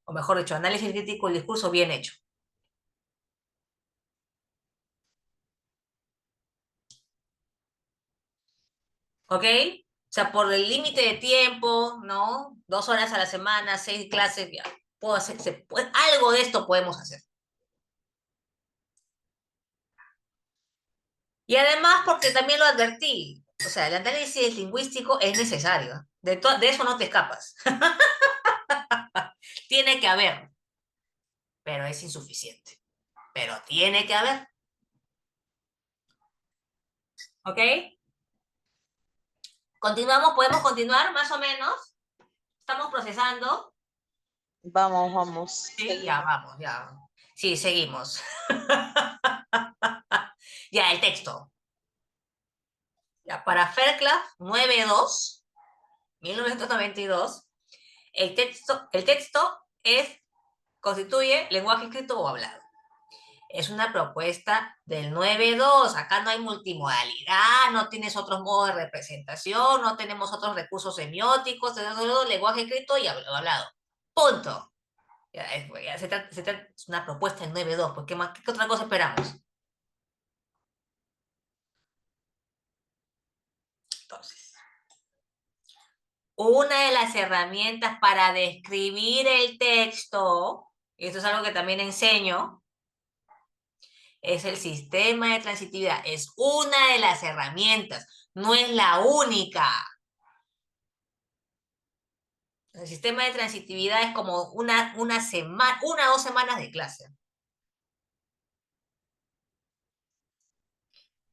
Speaker 1: O mejor dicho, análisis crítico del discurso bien hecho. ¿Ok? O sea, por el límite de tiempo, ¿no? 2 horas a la semana, 6 clases, ya, algo de esto podemos hacer. Y además porque también lo advertí, o sea, el análisis lingüístico es necesario, de eso no te escapas. Tiene que haber, pero es insuficiente. pero tiene que haber. ¿Ok? Continuamos, podemos continuar más o menos. Estamos procesando.
Speaker 5: Vamos, vamos.
Speaker 1: Sí, ya, vamos, ya. Sí, seguimos. Ya, el texto. Ya, para Fairclough 9.2, 1992, el texto constituye lenguaje escrito o hablado. Es una propuesta del 9.2. Acá no hay multimodalidad, no tienes otros modos de representación, no tenemos otros recursos semióticos, tenemos solo lenguaje escrito y hablado. Punto. Es una propuesta del 9.2. Pues, ¿qué otra cosa esperamos? Entonces, una de las herramientas para describir el texto, y esto es algo que también enseño, es el sistema de transitividad. Es una de las herramientas, no es la única. El sistema de transitividad es como una o 2 semanas de clase.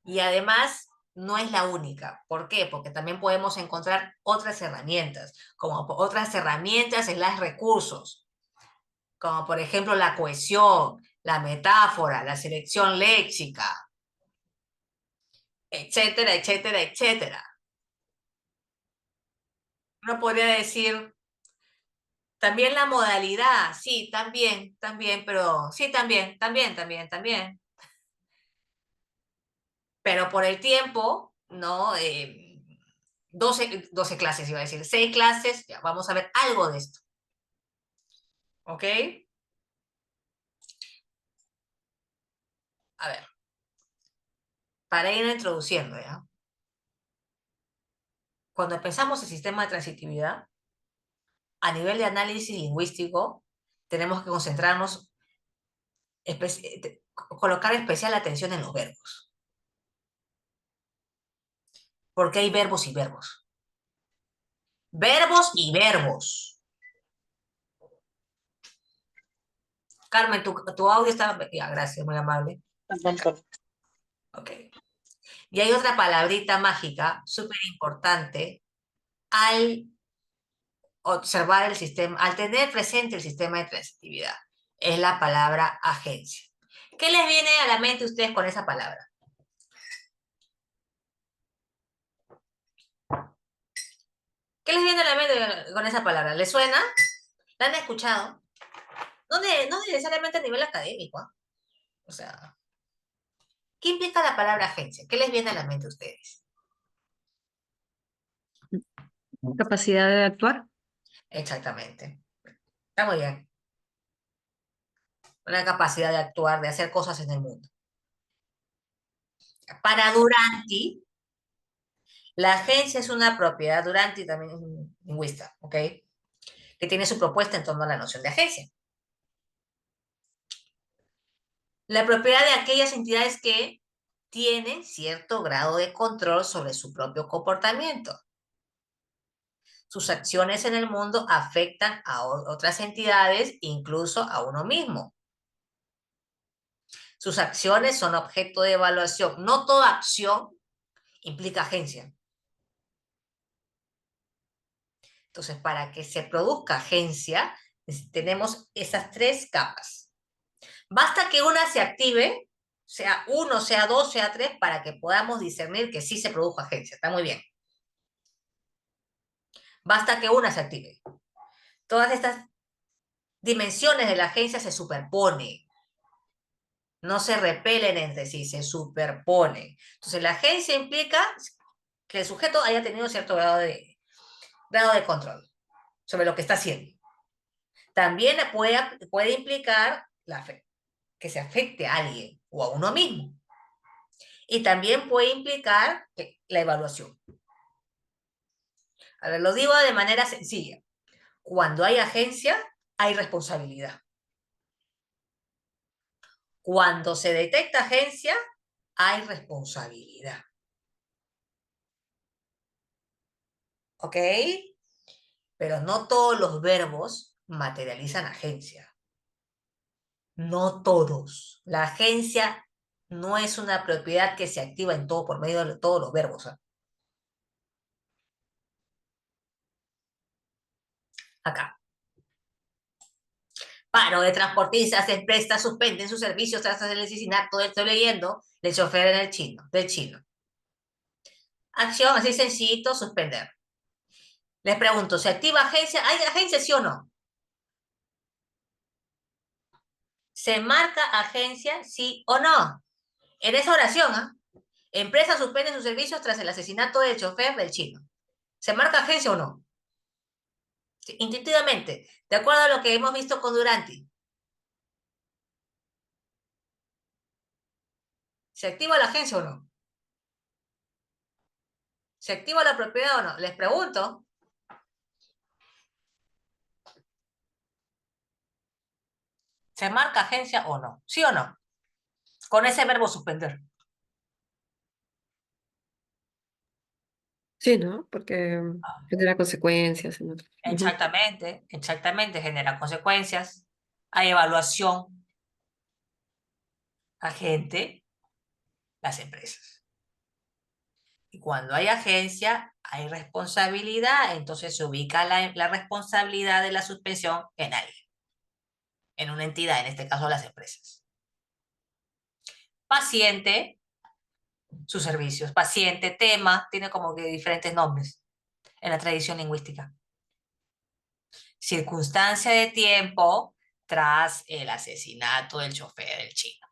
Speaker 1: Y además, no es la única. ¿Por qué? Porque también podemos encontrar otras herramientas, como otras herramientas en los recursos, como por ejemplo la cohesión, la metáfora, la selección léxica, etcétera, etcétera, etcétera. Uno podría decir, también la modalidad, sí, también, pero sí, también. Pero por el tiempo, ¿no? 12 clases, iba a decir, 6 clases, ya vamos a ver algo de esto. ¿Ok? A ver, para ir introduciendo, ¿ya? Cuando pensamos el sistema de transitividad, a nivel de análisis lingüístico, tenemos que concentrarnos, colocar especial atención en los verbos. Porque hay verbos y verbos. Verbos y verbos. Carmen, tu audio está... Ya, gracias, muy amable. Ok. Y hay otra palabrita mágica, súper importante, al observar el sistema, al tener presente el sistema de transitividad. Es la palabra agencia. ¿Qué les viene a la mente a ustedes con esa palabra? ¿Qué les viene a la mente con esa palabra? ¿Les suena? ¿La han escuchado? No, no necesariamente a nivel académico, ¿eh? O sea, ¿qué implica la palabra agencia? ¿Qué les viene a la mente a ustedes?
Speaker 4: Capacidad de actuar.
Speaker 1: Exactamente. Está muy bien. Una capacidad de actuar, de hacer cosas en el mundo. Para Duranti, la agencia es una propiedad, Duranti también es un lingüista, ¿ok? Que tiene su propuesta en torno a la noción de agencia. La propiedad de aquellas entidades que tienen cierto grado de control sobre su propio comportamiento. Sus acciones en el mundo afectan a otras entidades, incluso a uno mismo. Sus acciones son objeto de evaluación. No toda acción implica agencia. Entonces, para que se produzca agencia, tenemos esas 3 capas. Basta que una se active, sea 1, sea 2, sea 3, para que podamos discernir que sí se produjo agencia. Está muy bien. Basta que una se active. Todas estas dimensiones de la agencia se superponen. No se repelen entre sí, se superponen. Entonces, la agencia implica que el sujeto haya tenido cierto grado de control sobre lo que está haciendo. También puede implicar que se afecte a alguien o a uno mismo. Y también puede implicar la evaluación. A ver, lo digo de manera sencilla. Cuando hay agencia, hay responsabilidad. Cuando se detecta agencia, hay responsabilidad. ¿Ok? Pero no todos los verbos materializan agencia. No todos. La agencia no es una propiedad que se activa en todo por medio de todos los verbos. ¿Ah? Acá. Paro de transportistas, empresas suspenden sus servicios tras el asesinato, estoy leyendo, del chofer en el chino, del chino. Acción, así sencillito, suspender. Les pregunto, ¿se activa agencia? ¿Hay agencia, sí o no? ¿Se marca agencia, sí o no? En esa oración, ¿ah? Empresa suspende sus servicios tras el asesinato del chofer del chino. ¿Se marca agencia o no? Sí, intuitivamente, de acuerdo a lo que hemos visto con Duranti. ¿Se activa la agencia o no? ¿Se activa la propiedad o no? Les pregunto. ¿Se marca agencia o no? ¿Sí o no? Con ese verbo suspender.
Speaker 4: Sí, ¿no? Porque genera consecuencias. ¿No? Ujú.
Speaker 1: Exactamente, exactamente, genera consecuencias. Hay evaluación, agente, las empresas. Y cuando hay agencia, hay responsabilidad, entonces se ubica la responsabilidad de la suspensión en alguien, en una entidad, en este caso las empresas. Paciente, sus servicios. Paciente, tema, tiene como que diferentes nombres en la tradición lingüística. Circunstancia de tiempo tras el asesinato del chofer del chino.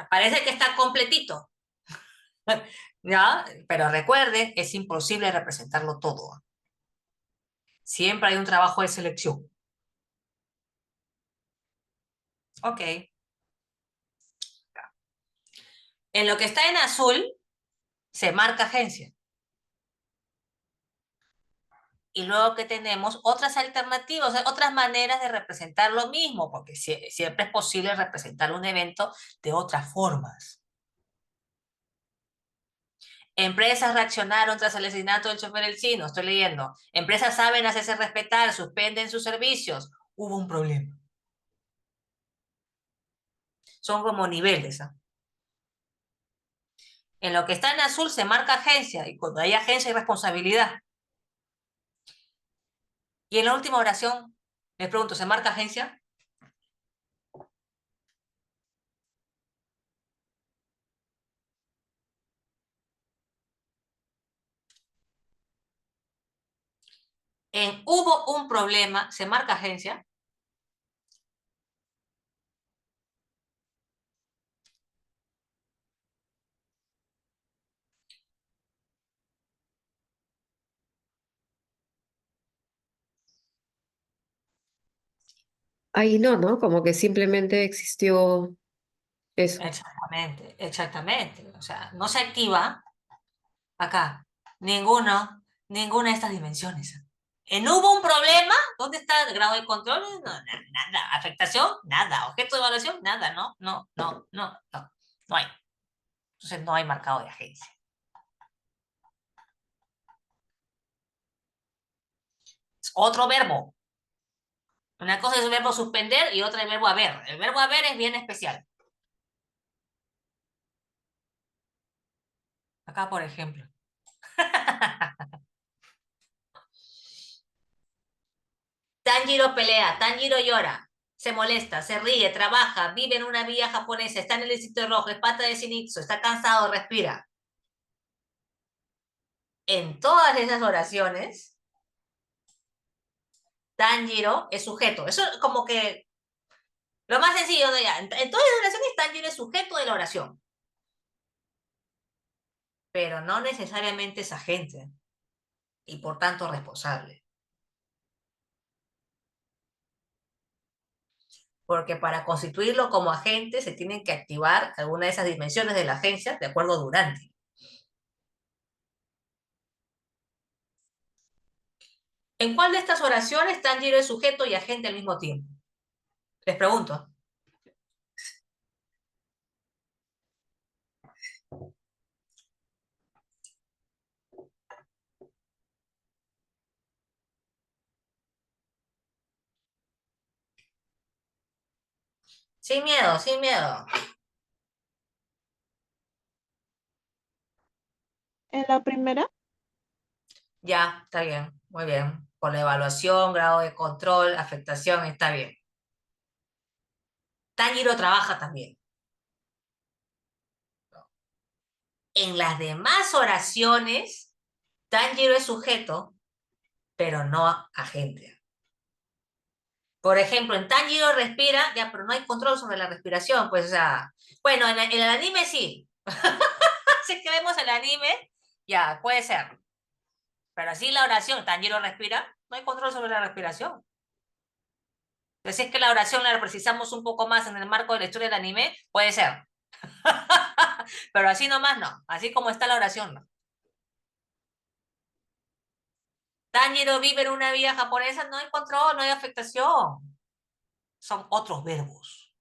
Speaker 1: Parece que está completito, ¿ya? Pero recuerden, es imposible representarlo todo. Siempre hay un trabajo de selección. Ok. En lo que está en azul, se marca agencia. Y luego que tenemos otras alternativas, o sea, otras maneras de representar lo mismo, porque siempre es posible representar un evento de otras formas. Empresas reaccionaron tras el asesinato del chofer del chino, estoy leyendo. Empresas saben hacerse respetar, suspenden sus servicios. Hubo un problema. Son como niveles. ¿Ah? En lo que está en azul se marca agencia, y cuando hay agencia hay responsabilidad. Y en la última oración, les pregunto, ¿se marca agencia? En hubo un problema, ¿se marca agencia?
Speaker 4: Ahí no, ¿no? Como que simplemente existió eso.
Speaker 1: Exactamente, exactamente. O sea, no se activa acá ninguna de estas dimensiones. En hubo un problema, ¿dónde está el grado de control? No, nada. Afectación, nada. Objeto de evaluación, nada. No hay. Entonces no hay marcado de agencia. Es otro verbo. Una cosa es el verbo suspender y otra el verbo haber. El verbo haber es bien especial. Acá, por ejemplo. Tanjiro pelea, Tanjiro llora, se molesta, se ríe, trabaja, vive en una villa japonesa, está en el distrito rojo, es pata de Zenitsu, está cansado, respira. En todas esas oraciones, Tanjiro es sujeto. Eso es como que lo más sencillo de ya. En todas las oraciones, Tanjiro es sujeto de la oración. Pero no necesariamente es agente y por tanto responsable. Porque para constituirlo como agente se tienen que activar alguna de esas dimensiones de la agencia de acuerdo a Duranti. ¿En cuál de estas oraciones Tanjiro es sujeto y agente al mismo tiempo? Les pregunto. Sin miedo, sin miedo.
Speaker 2: En la primera,
Speaker 1: Ya, está bien, muy bien. Por la evaluación, grado de control, afectación, está bien. Tanjiro trabaja también. En las demás oraciones, Tanjiro es sujeto, pero no agente. Por ejemplo, en Tanjiro respira, ya, pero no hay control sobre la respiración, pues, o sea, bueno, en el anime sí. Si es que vemos el anime, ya, puede ser. Pero así la oración, Tanjiro respira, no hay control sobre la respiración. Entonces, si es que la oración la precisamos un poco más en el marco de la historia del anime, puede ser. Pero así nomás no. Así como está la oración, no. Tanjiro vive en una vida japonesa, no hay control, no hay afectación. Son otros verbos.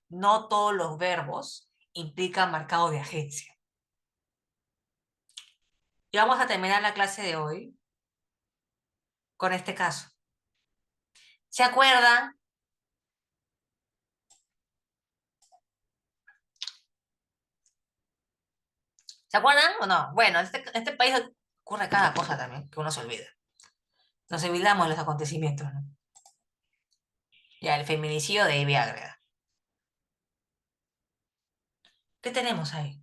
Speaker 1: No todos los verbos implican marcado de agencia. Y vamos a terminar la clase de hoy con este caso. ¿Se acuerdan? ¿Se acuerdan o no? Bueno, en este país ocurre cada cosa también, que uno se olvida. Nos olvidamos de los acontecimientos, ¿no? Ya, el feminicidio de Ivy Ágreda. ¿Qué tenemos ahí?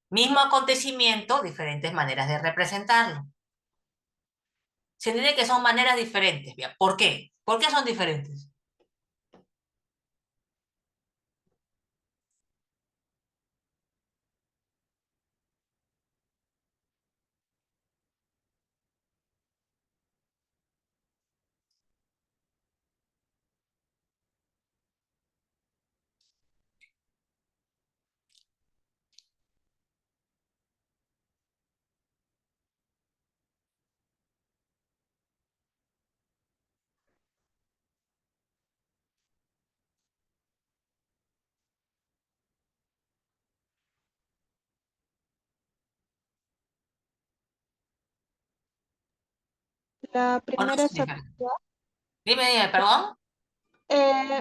Speaker 1: Mismo acontecimiento, diferentes maneras de representarlo. Se entiende que son maneras diferentes. ¿Ya? ¿Por qué? ¿Por qué son diferentes?
Speaker 2: la
Speaker 1: ¿O no
Speaker 2: primera
Speaker 1: son
Speaker 2: es
Speaker 1: diferentes?
Speaker 2: activa.
Speaker 1: Dime, perdón.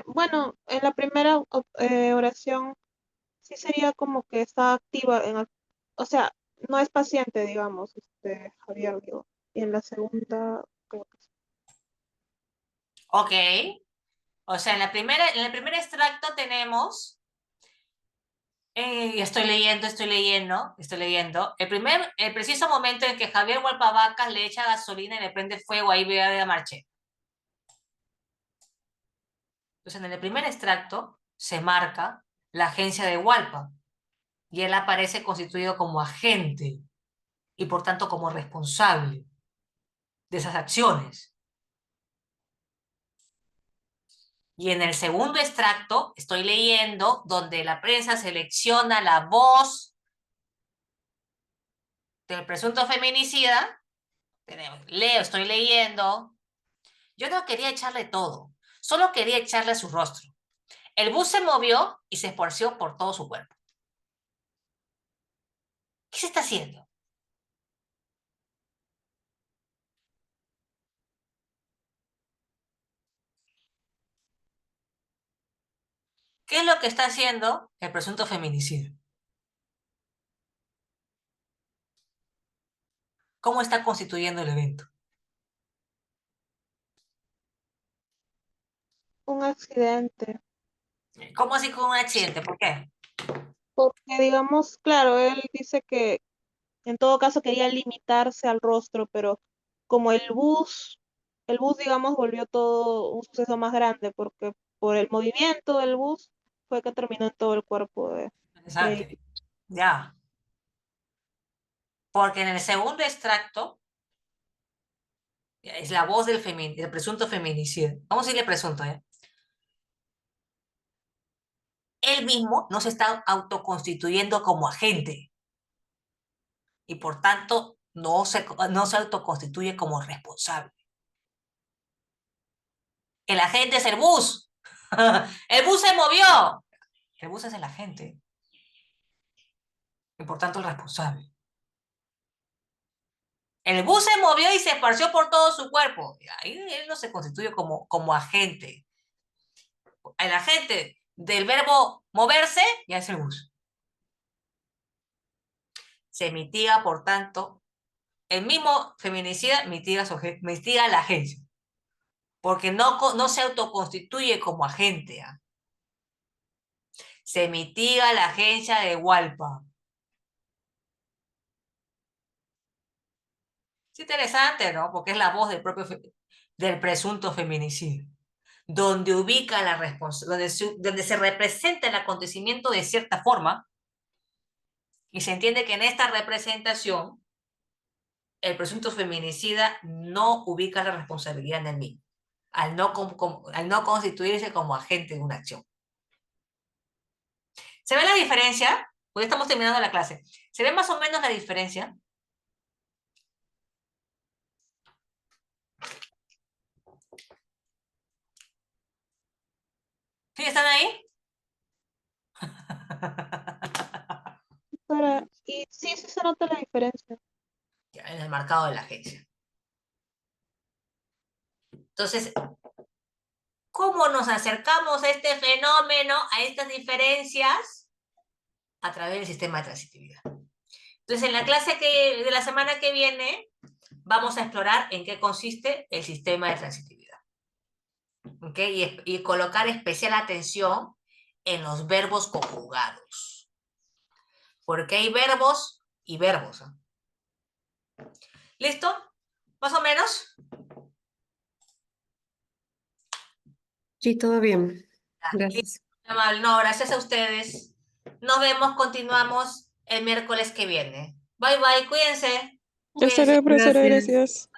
Speaker 2: Bueno, en la primera oración sí sería como que está activa o sea, no es paciente, digamos, Javier, digo. Y en la segunda, creo que sí.
Speaker 1: Ok. O sea, en el primer extracto tenemos, estoy leyendo. El preciso momento en que Javier Hualpavacas le echa gasolina y le prende fuego ahí vea de Marche. Entonces, en el primer extracto se marca la agencia de Hualpa y él aparece constituido como agente y por tanto como responsable de esas acciones. Y en el segundo extracto estoy leyendo donde la prensa selecciona la voz del presunto feminicida. Estoy leyendo. Yo no quería echarle todo, solo quería echarle su rostro. El bus se movió y se esparció por todo su cuerpo. ¿Qué se está haciendo? ¿Qué es lo que está haciendo el presunto feminicida? ¿Cómo está constituyendo el evento?
Speaker 2: Un accidente.
Speaker 1: ¿Cómo así con un accidente? ¿Por qué?
Speaker 2: Porque, digamos, claro, él dice que en todo caso quería limitarse al rostro, pero como el bus, digamos, volvió todo un suceso más grande, porque por el movimiento del bus fue que terminó en todo el cuerpo de
Speaker 1: Interesante. Ya. Porque en el segundo extracto es la voz del presunto feminicida. Vamos a decirle presunto, ¿eh? Él mismo no se está autoconstituyendo como agente y por tanto no se autoconstituye como responsable. El agente es el bus. El bus se movió. El bus es el agente y por tanto el responsable. El bus se movió y se esparció por todo su cuerpo. Y ahí él no se constituye como agente. el agente del verbo moverse ya es el bus. Se mitiga, por tanto, el mismo feminicida mitiga a la agencia, porque no se autoconstituye como agente. ¿Ah? Se mitiga la agencia de Hualpa. Es interesante, ¿no? Porque es la voz del del presunto feminicida, donde ubica la donde se representa el acontecimiento de cierta forma, y se entiende que en esta representación el presunto feminicida no ubica la responsabilidad en el mismo, al no constituirse como agente de una acción. ¿Se ve la diferencia? Pues estamos terminando la clase. ¿Se ve más o menos la diferencia? ¿Sí están ahí?
Speaker 2: Y sí, sí se nota la diferencia.
Speaker 1: Ya, en el marcado de la agencia. Entonces, ¿cómo nos acercamos a este fenómeno, a estas diferencias? A través del sistema de transitividad. Entonces, en la clase de la semana que viene, vamos a explorar en qué consiste el sistema de transitividad. ¿Ok? Y colocar especial atención en los verbos conjugados. Porque hay verbos y verbos. ¿Eh? ¿Listo? ¿Más o menos?
Speaker 4: Sí, todo bien. Gracias.
Speaker 1: No, gracias a ustedes. Nos vemos, continuamos el miércoles que viene. Bye, bye, cuídense.
Speaker 8: Hasta luego, profesora,
Speaker 4: Gracias.
Speaker 8: gracias.